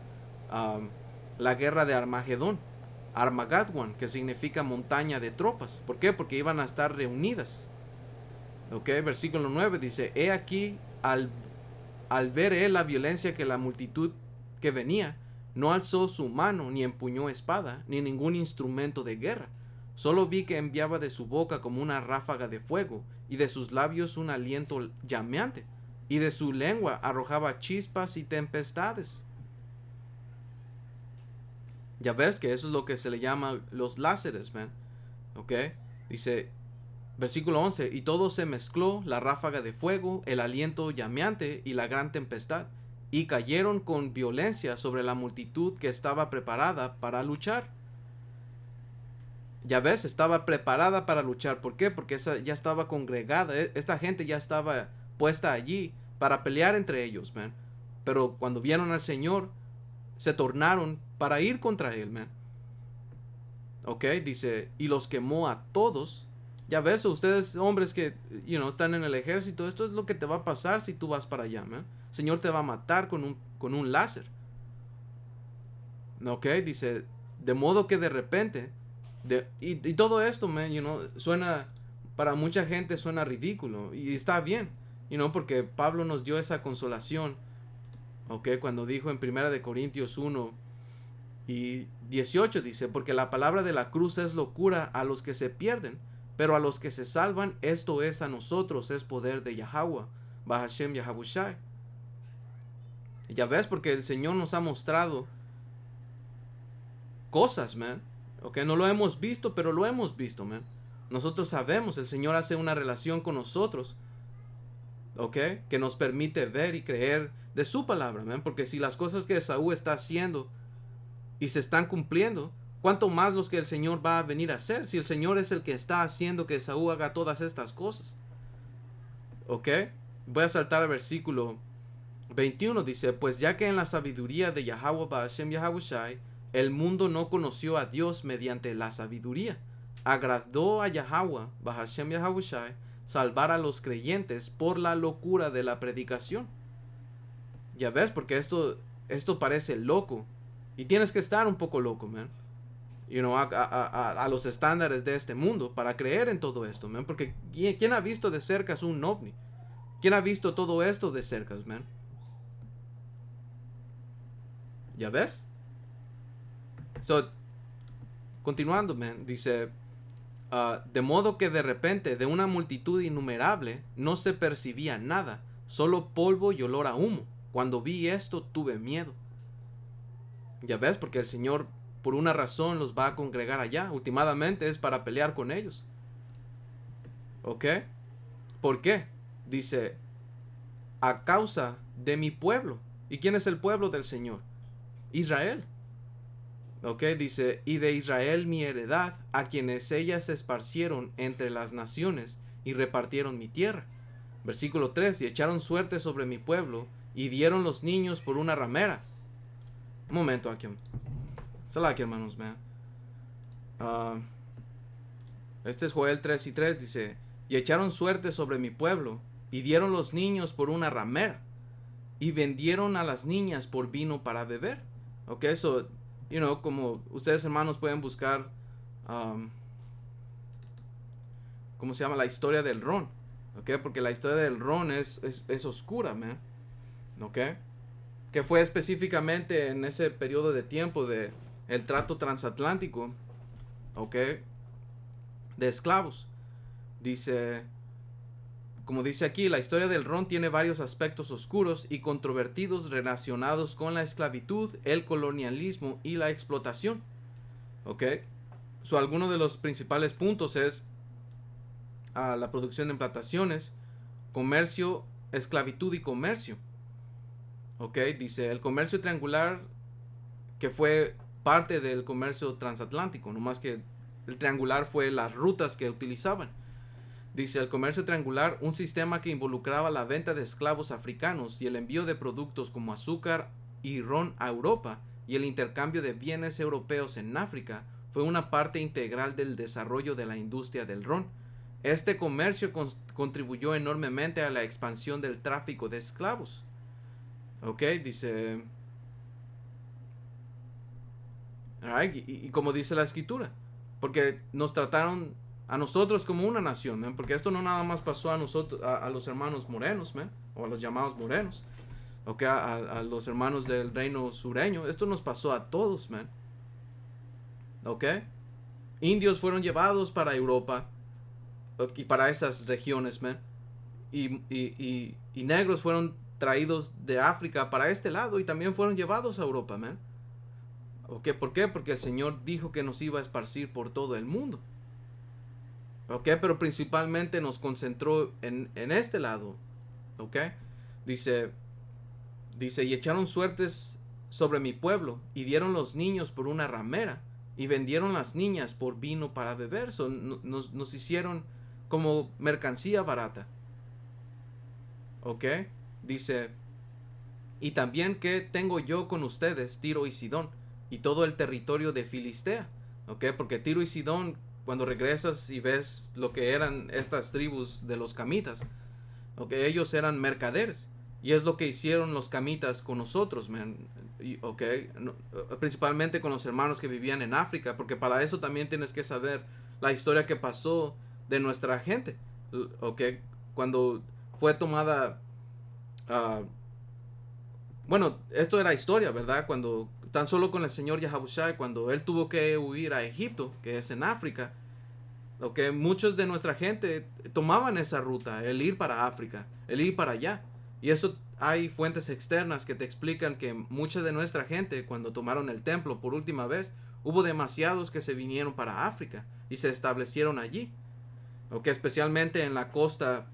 guerra de Armagedón. Armageddon, que significa montaña de tropas. ¿Por qué? Porque iban a estar reunidas. Ok, versículo 9 dice, he aquí al ver él la violencia que la multitud que venía, no alzó su mano, ni empuñó espada, ni ningún instrumento de guerra. Solo vi que enviaba de su boca como una ráfaga de fuego, y de sus labios un aliento llameante, y de su lengua arrojaba chispas y tempestades. Ya ves que eso es lo que se le llama los láseres, man. Ok. Dice, versículo 11, y todo se mezcló, la ráfaga de fuego, el aliento llameante y la gran tempestad, y cayeron con violencia sobre la multitud que estaba preparada para luchar. Ya ves, estaba preparada para luchar. ¿Por qué? Porque esa ya estaba congregada. Esta gente ya estaba puesta allí para pelear entre ellos, man. Pero cuando vieron al Señor, se tornaron para ir contra él, man. Ok, dice, y los quemó a todos. Ya ves, ustedes hombres que, están en el ejército, esto es lo que te va a pasar si tú vas para allá, man. El Señor te va a matar con un láser. Ok, dice, de modo que de repente, y todo esto, man, suena, para mucha gente suena ridículo, y está bien, porque Pablo nos dio esa consolación, ok, cuando dijo en 1 Corintios 1:18 dice, porque la palabra de la cruz es locura a los que se pierden, pero a los que se salvan, esto es a nosotros, es poder de Yahweh, Bahashem Yahabushai. Ya ves, porque el Señor nos ha mostrado cosas, man. Ok, no lo hemos visto, pero lo hemos visto, man. Nosotros sabemos, el Señor hace una relación con nosotros, ok, que nos permite ver y creer de su palabra, man. Porque si las cosas que Esaú está haciendo y se están cumpliendo, ¿cuánto más los que el Señor va a venir a hacer? Si el Señor es el que está haciendo que Esaú haga todas estas cosas. Ok, voy a saltar al versículo 21, dice, pues ya que en la sabiduría de Yahweh Ba'ashem Yahabushai, el mundo no conoció a Dios mediante la sabiduría, agradó a Yahweh Ba'ashem Yahabushai salvar a los creyentes por la locura de la predicación. Ya ves, porque esto parece loco, y tienes que estar un poco loco, man. A los estándares de este mundo para creer en todo esto, man. Porque ¿quién ha visto de cerca un ovni? ¿Quién ha visto todo esto de cerca, man? ¿Ya ves? So, continuando, man, dice, de modo que de repente de una multitud innumerable no se percibía nada, solo polvo y olor a humo. Cuando vi esto tuve miedo. Ya ves, porque el Señor por una razón los va a congregar allá. Últimamente es para pelear con ellos. ¿Ok? ¿Por qué? Dice, a causa de mi pueblo. ¿Y quién es el pueblo del Señor? Israel. Ok, dice, y de Israel mi heredad, a quienes ellas se esparcieron entre las naciones y repartieron mi tierra. Versículo 3, y echaron suerte sobre mi pueblo y dieron los niños por una ramera. Un momento aquí. Salaki, hermanos, man. Este es Joel 3:3, dice, y echaron suerte sobre mi pueblo y dieron los niños por una ramera y vendieron a las niñas por vino para beber. Ok, eso, como ustedes hermanos pueden buscar, ¿cómo se llama? La historia del ron. Ok, porque la historia del ron es oscura, man. Ok, que fue específicamente en ese periodo de tiempo de el trato transatlántico, ok, de esclavos. Dice, como dice aquí, la historia del ron tiene varios aspectos oscuros y controvertidos relacionados con la esclavitud, el colonialismo y la explotación. ¿Ok? Alguno de los principales puntos es la producción de plantaciones, comercio, esclavitud y comercio. ¿Ok? Dice, el comercio triangular que fue parte del comercio transatlántico, no más que el triangular fue las rutas que utilizaban. Dice, el comercio triangular, un sistema que involucraba la venta de esclavos africanos y el envío de productos como azúcar y ron a Europa y el intercambio de bienes europeos en África, fue una parte integral del desarrollo de la industria del ron. Este comercio contribuyó enormemente a la expansión del tráfico de esclavos. Ok, dice... Right, y como dice la escritura, porque nos trataron a nosotros como una nación, man, porque esto no nada más pasó a nosotros, a los hermanos morenos, man, o a los llamados morenos, okay, a los hermanos del reino sureño, esto nos pasó a todos, man. Ok, indios fueron llevados para Europa y para esas regiones, man, y negros fueron traídos de África para este lado y también fueron llevados a Europa, man. ¿Ok? ¿Por qué? Porque el Señor dijo que nos iba a esparcir por todo el mundo. ¿Ok? Pero principalmente nos concentró en este lado. ¿Ok? Dice, y echaron suertes sobre mi pueblo y dieron los niños por una ramera y vendieron las niñas por vino para beber. So, nos hicieron como mercancía barata. ¿Ok? Dice, y también que tengo yo con ustedes, Tiro y Sidón, y todo el territorio de Filistea. ¿Ok? Porque Tiro y Sidón, cuando regresas y ves lo que eran estas tribus de los camitas, ¿ok? Ellos eran mercaderes. Y es lo que hicieron los camitas con nosotros, man. ¿Ok? Principalmente con los hermanos que vivían en África, porque para eso también tienes que saber la historia que pasó de nuestra gente. ¿Ok? Cuando fue tomada... bueno, esto era historia, ¿verdad? Cuando tan solo con el señor Yahabushai, cuando él tuvo que huir a Egipto, que es en África, muchos de nuestra gente tomaban esa ruta, el ir para África, el ir para allá. Y eso hay fuentes externas que te explican que mucha de nuestra gente, cuando tomaron el templo por última vez, hubo demasiados que se vinieron para África y se establecieron allí. Especialmente en la costa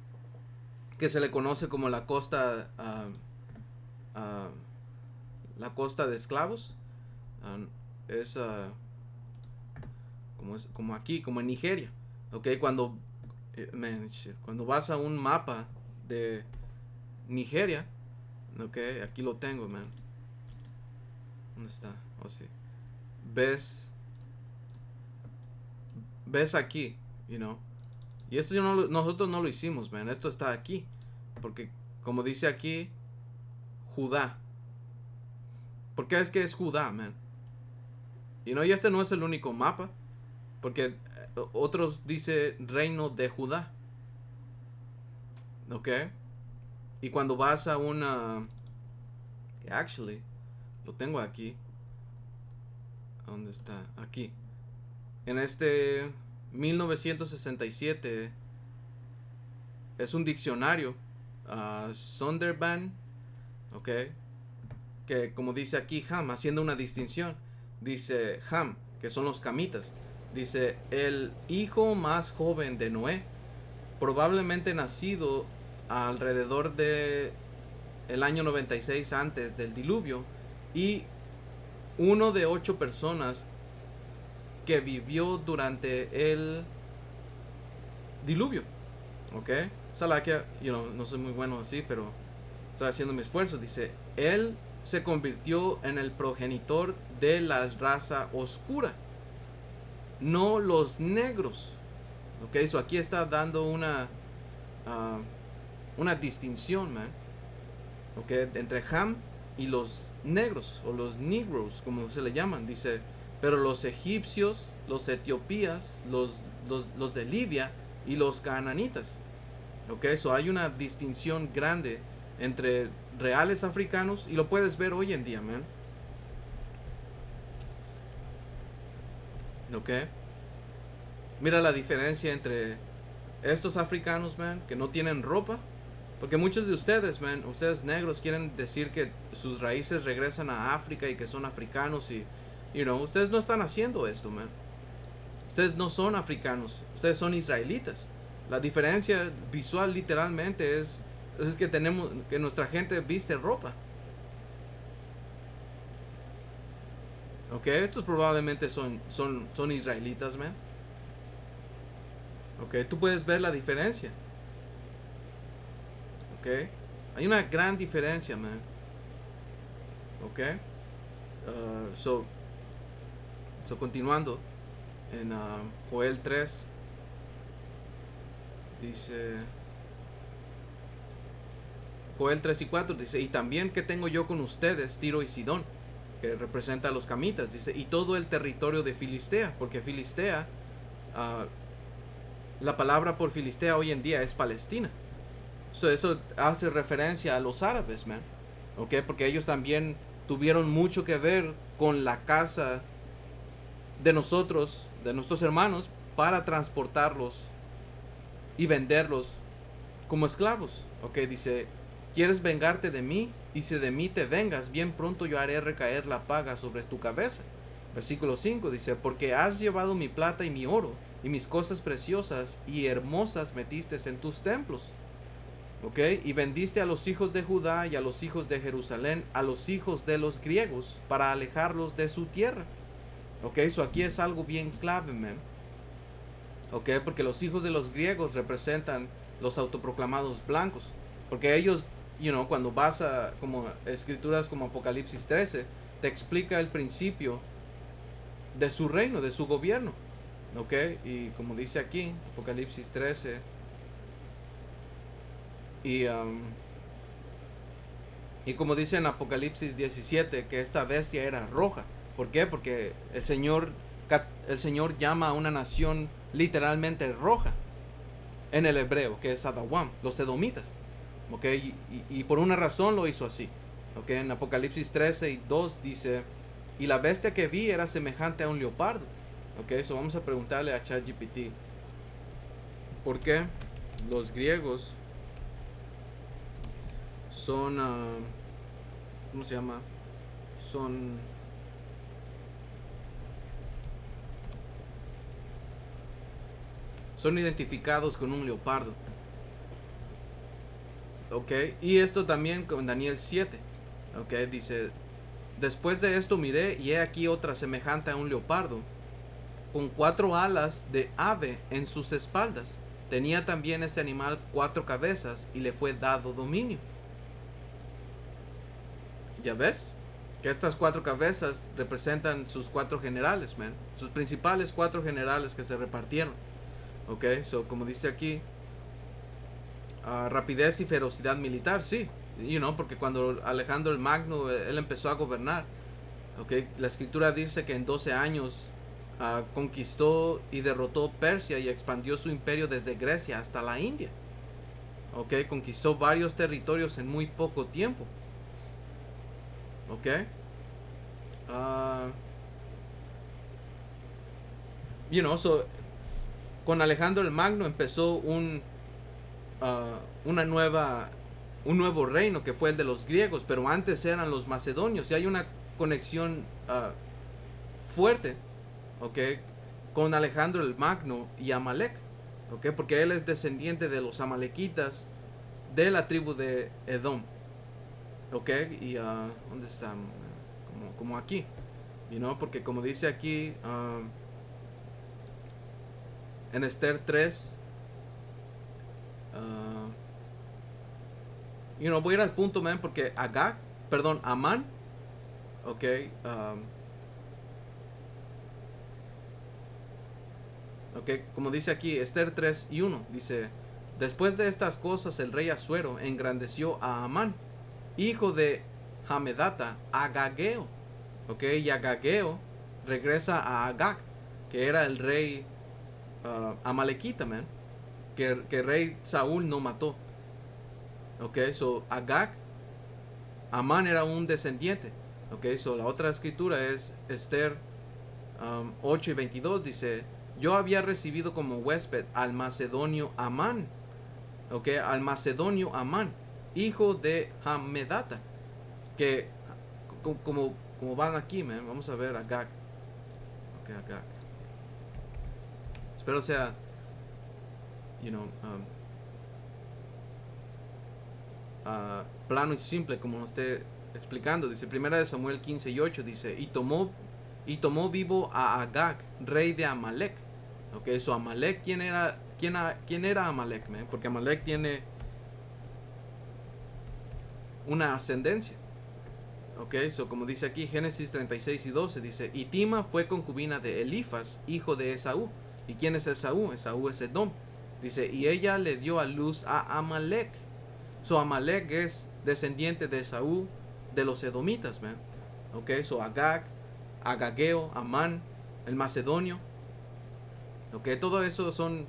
que se le conoce como la costa la costa de esclavos. Es como aquí, como en Nigeria. Cuando cuando vas a un mapa de Nigeria, aquí lo tengo, man. ¿Dónde está? Oh, sí. Ves aquí, y esto nosotros no lo hicimos, man. Esto está aquí, porque como dice aquí, Judá. ¿Por qué es que es Judá, man? Y este no es el único mapa, porque otros dice reino de Judá. Y cuando vas a una... Actually, lo tengo aquí. ¿Dónde está? Aquí. En este 1967 es un diccionario. Sonderban. Que como dice aquí Ham, haciendo una distinción. Dice Ham, que son los camitas. Dice, el hijo más joven de Noé, probablemente nacido alrededor de el año 96 antes del diluvio, y uno de 8 personas que vivió durante el diluvio. Salakia, no soy muy bueno así, pero estoy haciendo mi esfuerzo. Dice, él se convirtió en el progenitor de la raza oscura, no los negros. So aquí está dando una distinción, man. Entre Ham y los negros, o los negros, como se le llaman. Dice, pero los egipcios, los etiopías, los de Libia y los cananitas. So hay una distinción grande entre reales africanos, y lo puedes ver hoy en día, man. Mira la diferencia entre estos africanos, man, que no tienen ropa. Porque muchos de ustedes, man, ustedes negros, quieren decir que sus raíces regresan a África y que son africanos, y ustedes no están haciendo esto, man. Ustedes no son africanos, ustedes son israelitas. La diferencia visual literalmente es que nuestra gente viste ropa. Estos probablemente son israelitas, man. Tú puedes ver la diferencia. Hay una gran diferencia, man. So continuando en Joel 3, dice Joel 3 y 4, dice, y también que tengo yo con ustedes, Tiro y Sidón, que representa a los camitas, dice, y todo el territorio de Filistea, porque Filistea, la palabra por Filistea hoy en día es Palestina. Eso hace referencia a los árabes, man. Porque ellos también tuvieron mucho que ver con la casa de nosotros, de nuestros hermanos, para transportarlos y venderlos como esclavos. Dice, ¿quieres vengarte de mí? Y si de mí te vengas, bien pronto yo haré recaer la paga sobre tu cabeza. Versículo 5 dice, porque has llevado mi plata y mi oro, y mis cosas preciosas y hermosas metiste en tus templos. Y vendiste a los hijos de Judá y a los hijos de Jerusalén, a los hijos de los griegos, para alejarlos de su tierra. Ok, so aquí es algo bien clave, man. Ok, porque los hijos de los griegos representan los autoproclamados blancos. Porque ellos, cuando vas a como escrituras como Apocalipsis 13, te explica el principio de su reino, de su gobierno. Ok, y como dice aquí, Apocalipsis 13, y, y como dice en Apocalipsis 17, que esta bestia era roja. ¿Por qué? Porque el Señor llama a una nación literalmente roja en el hebreo, que es Adawam, los edomitas. ¿Ok? Y por una razón lo hizo así. ¿Ok? En Apocalipsis 13 y 2 dice, y la bestia que vi era semejante a un leopardo. ¿Ok? Eso vamos a preguntarle a ChatGPT. ¿Por qué los griegos son, ¿cómo se llama? Son identificados con un leopardo. Ok, y esto también con Daniel 7. Ok, dice, después de esto miré y he aquí otra semejante a un leopardo, con 4 alas de ave en sus espaldas. Tenía también ese animal 4 cabezas y le fue dado dominio. ¿Ya ves? Que estas 4 cabezas representan sus 4 generales, man. Sus principales 4 generales que se repartieron. Ok, so como dice aquí, rapidez y ferocidad militar, sí. Porque cuando Alejandro el Magno, él empezó a gobernar, okay, la escritura dice que en 12 años conquistó y derrotó Persia y expandió su imperio desde Grecia hasta la India. Okay, conquistó varios territorios en muy poco tiempo. Okay. Uh, so, con Alejandro el Magno empezó una nueva un nuevo reino que fue el de los griegos, pero antes eran los macedonios, y hay una conexión fuerte, ¿ok? Con Alejandro el Magno y Amalek, ¿ok? Porque él es descendiente de los amalequitas de la tribu de Edom, ¿ok? Y ¿dónde están? Como aquí, porque como dice aquí en Esther 3, voy a ir al punto, man, porque Amán, ok, ok, como dice aquí, Esther 3 y 1, dice, después de estas cosas el rey Asuero engrandeció a Amán, hijo de Hamedata, Agageo, ok, y Agageo regresa a Agag, que era el rey amalequita, man, que el rey Saúl no mató. Ok, so Agag, Amán era un descendiente. Ok, so la otra escritura es Esther 8 y 22, dice, yo había recibido como huésped al macedonio Amán. Ok, al macedonio Amán, hijo de Hamedata. Que como van aquí, man, vamos a ver Agag. Ok, Agag. Espero sea, plano y simple como nos esté explicando. Dice 1 Samuel 15 y 8, dice, y tomó vivo a Agag, rey de Amalek. Ok, eso Amalek, ¿quién era Amalek, man? Porque Amalek tiene una ascendencia. Ok, so como dice aquí Génesis 36 y 12, dice, y Tima fue concubina de Elifas, hijo de Esaú. ¿Y quién es Esaú? Esaú es Edom. Dice, y ella le dio a luz a Amalek. So Amalek es descendiente de Esaú, de los edomitas, man. Ok, so Agag, Agageo, Amán, el macedonio. Ok, todo eso son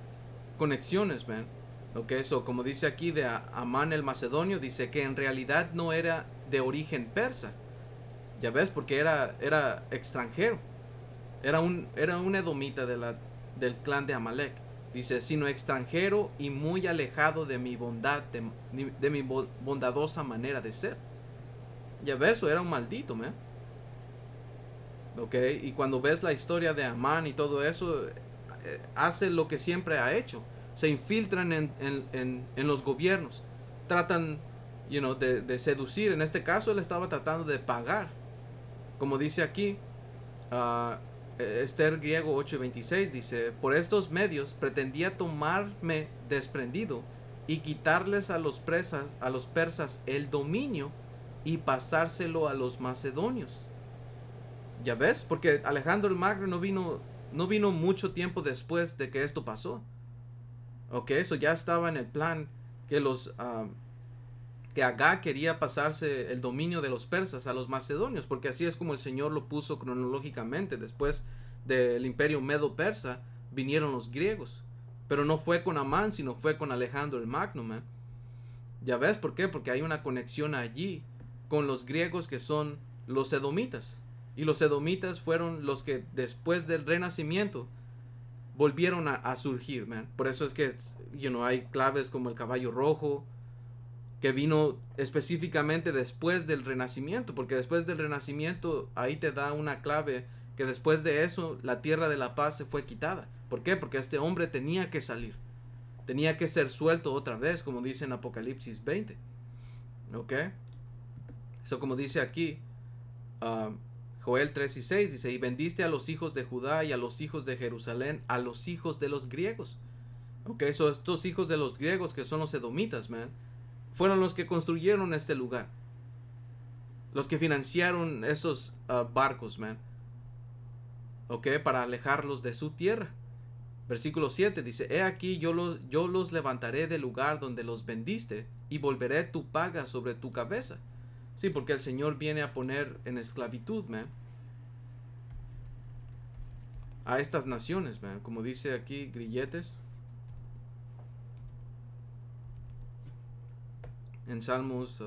conexiones, man. Ok, so como dice aquí de Amán el macedonio, dice que en realidad no era de origen persa. Ya ves, porque era extranjero. Era un edomita del clan de Amalek. Dice, sino extranjero y muy alejado de mi bondad, de mi bondadosa manera de ser. Ya ves, era un maldito, man. Ok, y cuando ves la historia de Amán y todo eso, hace lo que siempre ha hecho. Se infiltran en los gobiernos. Tratan, de seducir. En este caso, él estaba tratando de pagar. Como dice aquí, Esther griego 8:26 dice, por estos medios pretendía tomarme desprendido y quitarles a los persas el dominio y pasárselo a los macedonios. ¿Ya ves? Porque Alejandro el Magno no vino mucho tiempo después de que esto pasó. Ok, eso ya estaba en el plan que que Agag quería pasarse el dominio de los persas a los macedonios, porque así es como el Señor lo puso cronológicamente. Después del imperio medo-persa vinieron los griegos, pero no fue con Amán, sino fue con Alejandro el Magno, man. ¿Ya ves por qué? Porque hay una conexión allí con los griegos que son los edomitas. Y los edomitas fueron los que después del renacimiento volvieron a surgir, man. Por eso es que hay claves como el caballo rojo, que vino específicamente después del Renacimiento, porque después del Renacimiento ahí te da una clave que después de eso la tierra de la paz se fue quitada. ¿Por qué? Porque este hombre tenía que salir, tenía que ser suelto otra vez, como dice en Apocalipsis 20. ¿Ok? Eso como dice aquí, Joel 3:6 dice, y vendiste a los hijos de Judá y a los hijos de Jerusalén, a los hijos de los griegos. Ok, estos hijos de los griegos que son los edomitas, man, fueron los que construyeron este lugar. Los que financiaron estos barcos, man. Ok, para alejarlos de su tierra. Versículo 7 dice, he aquí yo los levantaré del lugar donde los vendiste y volveré tu paga sobre tu cabeza. Sí, porque el Señor viene a poner en esclavitud, man, a estas naciones, man. Como dice aquí Grilletes en Salmos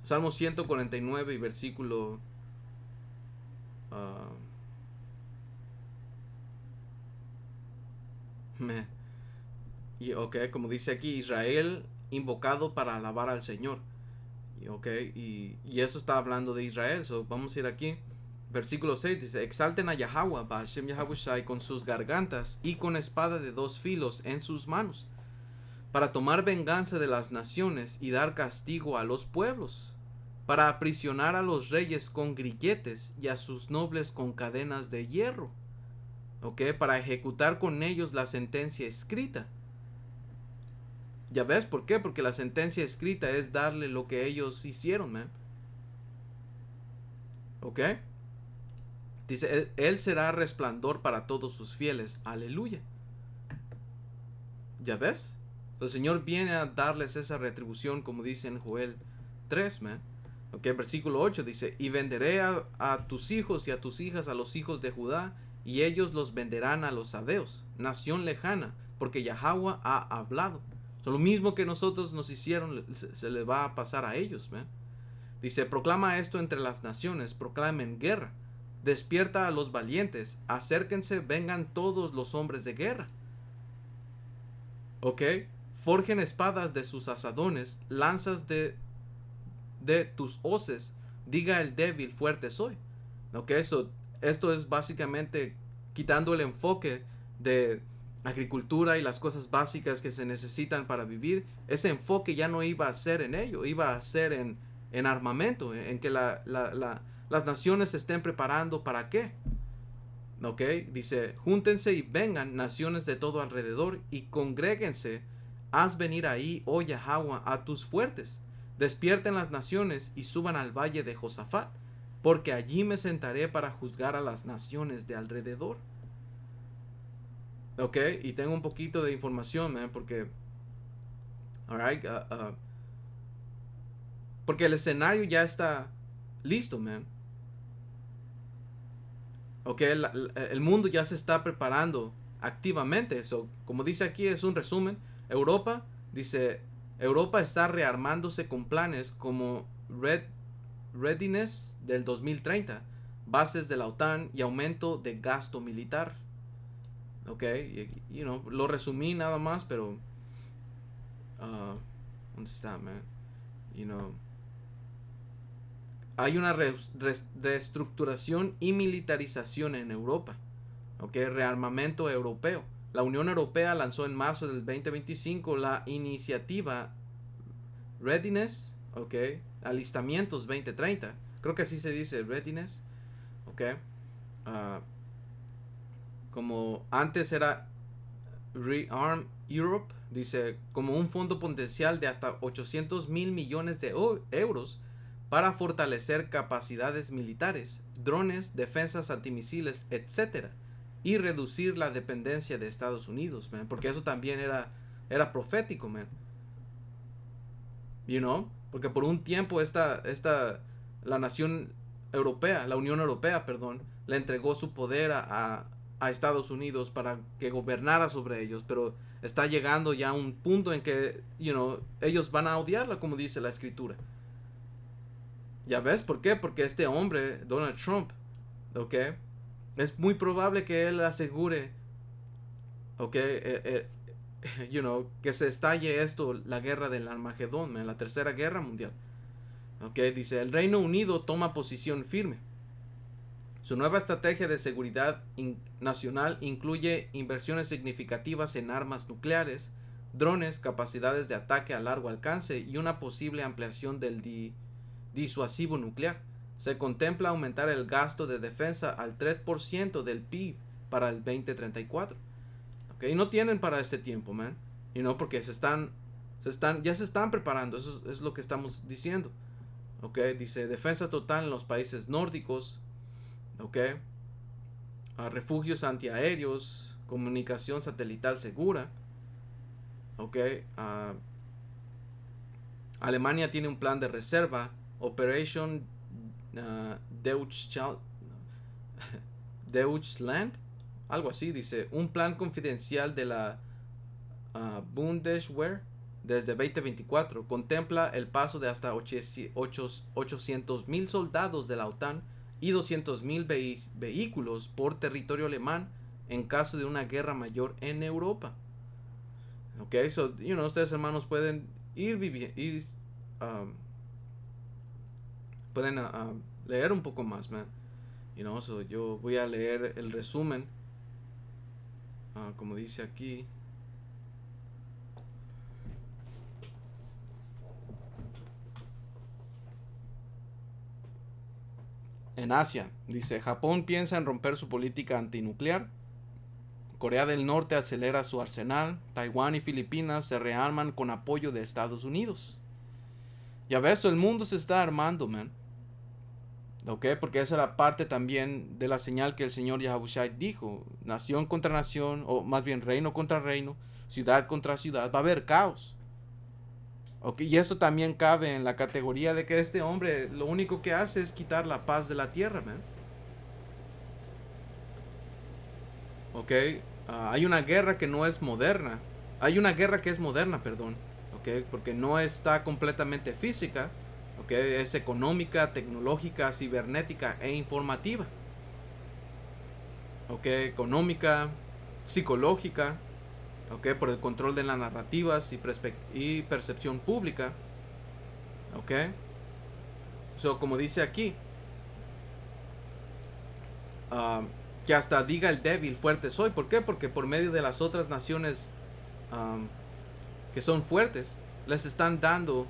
Salmo 149 y versículo y ok, como dice aquí, Israel invocado para alabar al Señor. Y ok, y eso está hablando de Israel. So, vamos a ir aquí. Versículo 6 dice, exalten a Yahweh, Hashem Yahabushai, con sus gargantas y con espada de dos filos en sus manos, para tomar venganza de las naciones y dar castigo a los pueblos, para aprisionar a los reyes con grilletes y a sus nobles con cadenas de hierro. Ok, para ejecutar con ellos la sentencia escrita. ¿Ya ves por qué? Porque la sentencia escrita es darle lo que ellos hicieron, man. ¿Ok? Dice, él será resplandor para todos sus fieles. Aleluya. ¿Ya ves? El Señor viene a darles esa retribución, como dice en Joel 3, man. Ok, versículo 8 dice, y venderé a tus hijos y a tus hijas a los hijos de Judá, y ellos los venderán a los sabeos, nación lejana, porque Yahweh ha hablado. Lo mismo que nosotros nos hicieron, se le va a pasar a ellos, man. Dice, proclama esto entre las naciones, proclamen guerra. Despierta a los valientes, acérquense, vengan todos los hombres de guerra. ¿Ok? Forjen espadas de sus asadones, lanzas de tus hoces, diga el débil, fuerte soy. ¿Ok? Esto es básicamente quitando el enfoque de agricultura y las cosas básicas que se necesitan para vivir. Ese enfoque ya no iba a ser en ello, iba a ser en armamento, en que las naciones se estén preparando para qué. ¿Ok? Dice, júntense y vengan naciones de todo alrededor y congréguense, haz venir ahí, oh Yahweh, a tus fuertes. Despierten las naciones y suban al valle de Josafat, porque allí me sentaré para juzgar a las naciones de alrededor. Ok, y tengo un poquito de información, man, porque alright, porque el escenario ya está listo, man. Ok, el mundo ya se está preparando activamente. So, como dice aquí, es un resumen. Europa, dice, Europa está rearmándose con planes como Readiness del 2030, bases de la OTAN y aumento de gasto militar. Ok, lo resumí nada más, pero ¿dónde está, man? Hay una reestructuración y militarización en Europa. Ok, rearmamento europeo. La Unión Europea lanzó en marzo del 2025 la iniciativa Readiness ¿ok? Alistamientos 2030. Creo que así se dice, readiness, ¿ok? Ah, como antes era Rearm Europe, dice, como un fondo potencial de hasta 800.000 millones de euros para fortalecer capacidades militares, drones, defensas antimisiles, etcétera, y reducir la dependencia de Estados Unidos, man, porque eso también era profético, man. You know, porque por un tiempo la nación europea, la Unión Europea, perdón, le entregó su poder a Estados Unidos para que gobernara sobre ellos, pero está llegando ya un punto en que, ellos van a odiarla, como dice la escritura. ¿Ya ves por qué? Porque este hombre, Donald Trump, ¿ok? Es muy probable que él asegure, ¿ok? Que se estalle esto, la guerra del Armagedón, en la tercera guerra mundial. ¿Ok? Dice, el Reino Unido toma posición firme. Su nueva estrategia de seguridad nacional incluye inversiones significativas en armas nucleares, drones, capacidades de ataque a largo alcance y una posible ampliación del disuasivo nuclear. Se contempla aumentar el gasto de defensa al 3% del PIB para el 2034. ¿Ok? No tienen para este tiempo, man. Porque ya se están preparando. Eso es lo que estamos diciendo. ¿Ok? Dice defensa total en los países nórdicos. ¿Ok? Refugios antiaéreos, comunicación satelital segura. ¿Ok? Alemania tiene un plan de reserva, Operation Deutschland, algo así, dice, un plan confidencial de la Bundeswehr desde 2024 contempla el paso de hasta 800.000 soldados de la OTAN y 200.000 vehículos por territorio alemán en caso de una guerra mayor en Europa. Ok, so, ustedes hermanos pueden pueden leer un poco más, man. So yo voy a leer el resumen, como dice aquí. En Asia, dice, Japón piensa en romper su política antinuclear. Corea del Norte acelera su arsenal. Taiwán y Filipinas se rearman con apoyo de Estados Unidos. Ya ves, el mundo se está armando, man. ¿Ok? Porque eso era parte también de la señal que el Señor Yahushua dijo. Nación contra nación, o más bien reino contra reino, ciudad contra ciudad. Va a haber caos. ¿Ok? Y eso también cabe en la categoría de que este hombre lo único que hace es quitar la paz de la tierra, man. ¿Ok? Hay una guerra que no es moderna. Hay una guerra que es moderna, perdón. ¿Ok? Porque no está completamente física. ¿Ok? Es económica, tecnológica, cibernética e informativa. ¿Ok? Económica, psicológica. ¿Ok? Por el control de las narrativas y percepción pública. ¿Ok? So, como dice aquí, que hasta diga el débil, fuerte soy. ¿Por qué? Porque por medio de las otras naciones que son fuertes, les están dando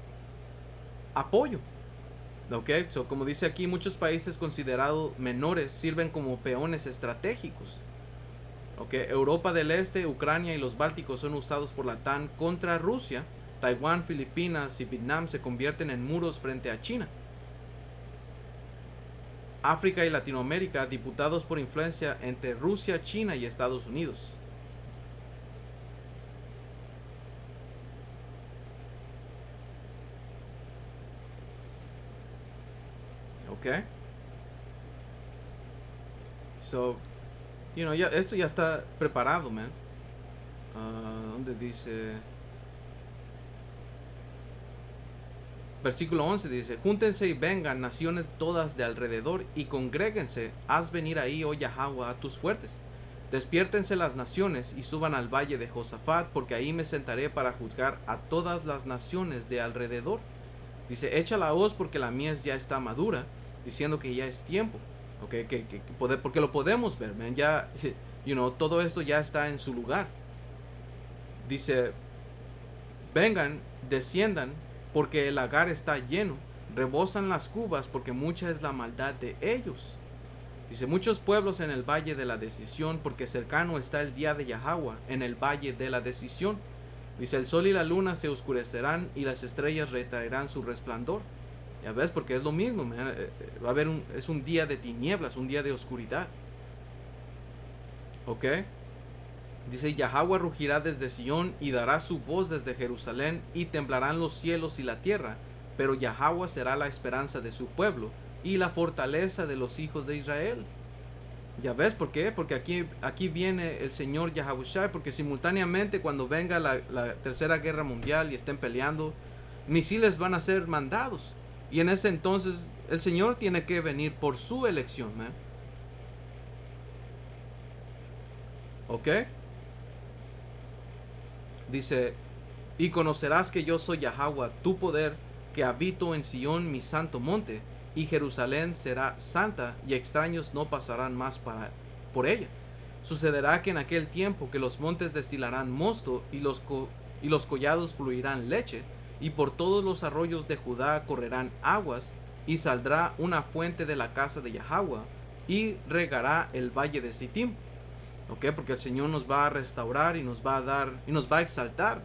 apoyo. ¿Ok? So, como dice aquí, muchos países considerados menores sirven como peones estratégicos. ¿Ok? Europa del Este, Ucrania y los Bálticos son usados por la OTAN contra Rusia. Taiwán, Filipinas y Vietnam se convierten en muros frente a China. África y Latinoamérica diputados por influencia entre Rusia, China y Estados Unidos. ¿Ok? So, esto ya está preparado, man. ¿Dónde dice? Versículo 11 dice, júntense y vengan naciones todas de alrededor y congréguense, haz venir ahí, oh Yahweh, a tus fuertes. Despiértense las naciones y suban al valle de Josafat, porque ahí me sentaré para juzgar a todas las naciones de alrededor. Dice, echa la hoz porque la mies ya está madura, diciendo que ya es tiempo. Okay, porque lo podemos ver, man. Ya, todo esto ya está en su lugar. Dice, vengan, desciendan porque el lagar está lleno, rebosan las cubas, porque mucha es la maldad de ellos. Dice, muchos pueblos en el valle de la decisión, porque cercano está el día de Yahweh en el valle de la decisión. Dice, el sol y la luna se oscurecerán y las estrellas retraerán su resplandor. Ya ves, porque es lo mismo, va a haber es un día de tinieblas, un día de oscuridad. ¿Ok? Dice, Yahweh rugirá desde Sión y dará su voz desde Jerusalén y temblarán los cielos y la tierra, pero Yahweh será la esperanza de su pueblo y la fortaleza de los hijos de Israel. Ya ves, ¿por qué? Porque aquí viene el Señor Yahabushai, porque simultáneamente cuando venga la tercera guerra mundial y estén peleando, misiles van a ser mandados. Y en ese entonces el Señor tiene que venir por su elección, ¿eh? ¿Ok? Dice, y conocerás que yo soy Yahweh, tu poder, que habito en Sión, mi santo monte, y Jerusalén será santa, y extraños no pasarán más por ella. Sucederá que en aquel tiempo que los montes destilarán mosto, y los collados fluirán leche, y por todos los arroyos de Judá correrán aguas, y saldrá una fuente de la casa de Yahweh, y regará el valle de Sittim. ¿Ok? Porque el Señor nos va a restaurar y nos va a dar, y nos va a exaltar.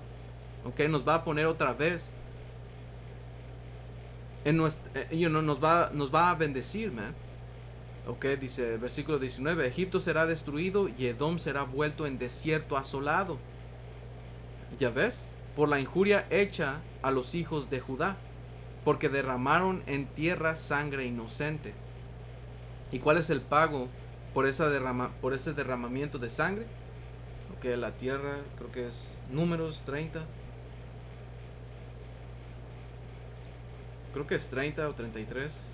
¿Ok? Nos va a poner otra vez en nos va a bendecir, man. Ok, dice versículo 19, Egipto será destruido y Edom será vuelto en desierto asolado. Ya ves, por la injuria hecha a los hijos de Judá, porque derramaron en tierra sangre inocente. ¿Y cuál es el pago por por ese derramamiento de sangre? Ok, la tierra, creo que es Números 30. Creo que es 30 o 33.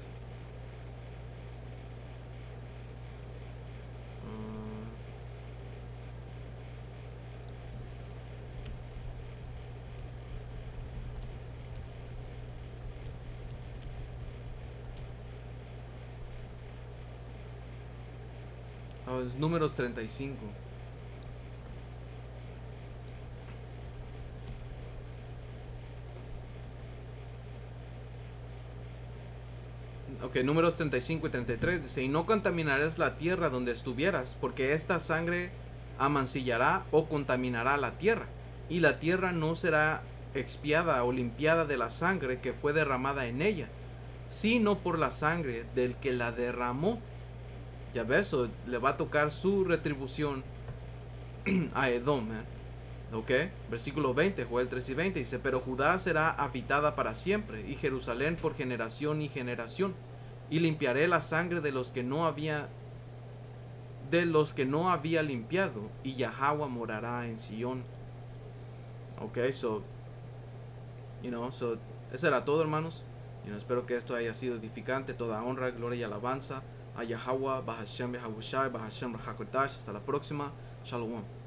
Es Números 35. Ok, Números 35 y 33 dice, y no contaminarás la tierra donde estuvieras, porque esta sangre amancillará o contaminará la tierra, y la tierra no será expiada o limpiada de la sangre que fue derramada en ella, sino por la sangre del que la derramó. Ya ves, le va a tocar su retribución a Edom, man. Ok, versículo 20, Joel 3 y 20 dice, pero Judá será habitada para siempre, y Jerusalén por generación y generación, y limpiaré la sangre de los que no había limpiado, y Yahweh morará en Sion. Ok, eso era todo, hermanos. Espero que esto haya sido edificante. Toda honra, gloria y alabanza a Yahweh, Bahashem Yahabushai, Bahashem Rahakodash. Hasta la próxima. Shalom.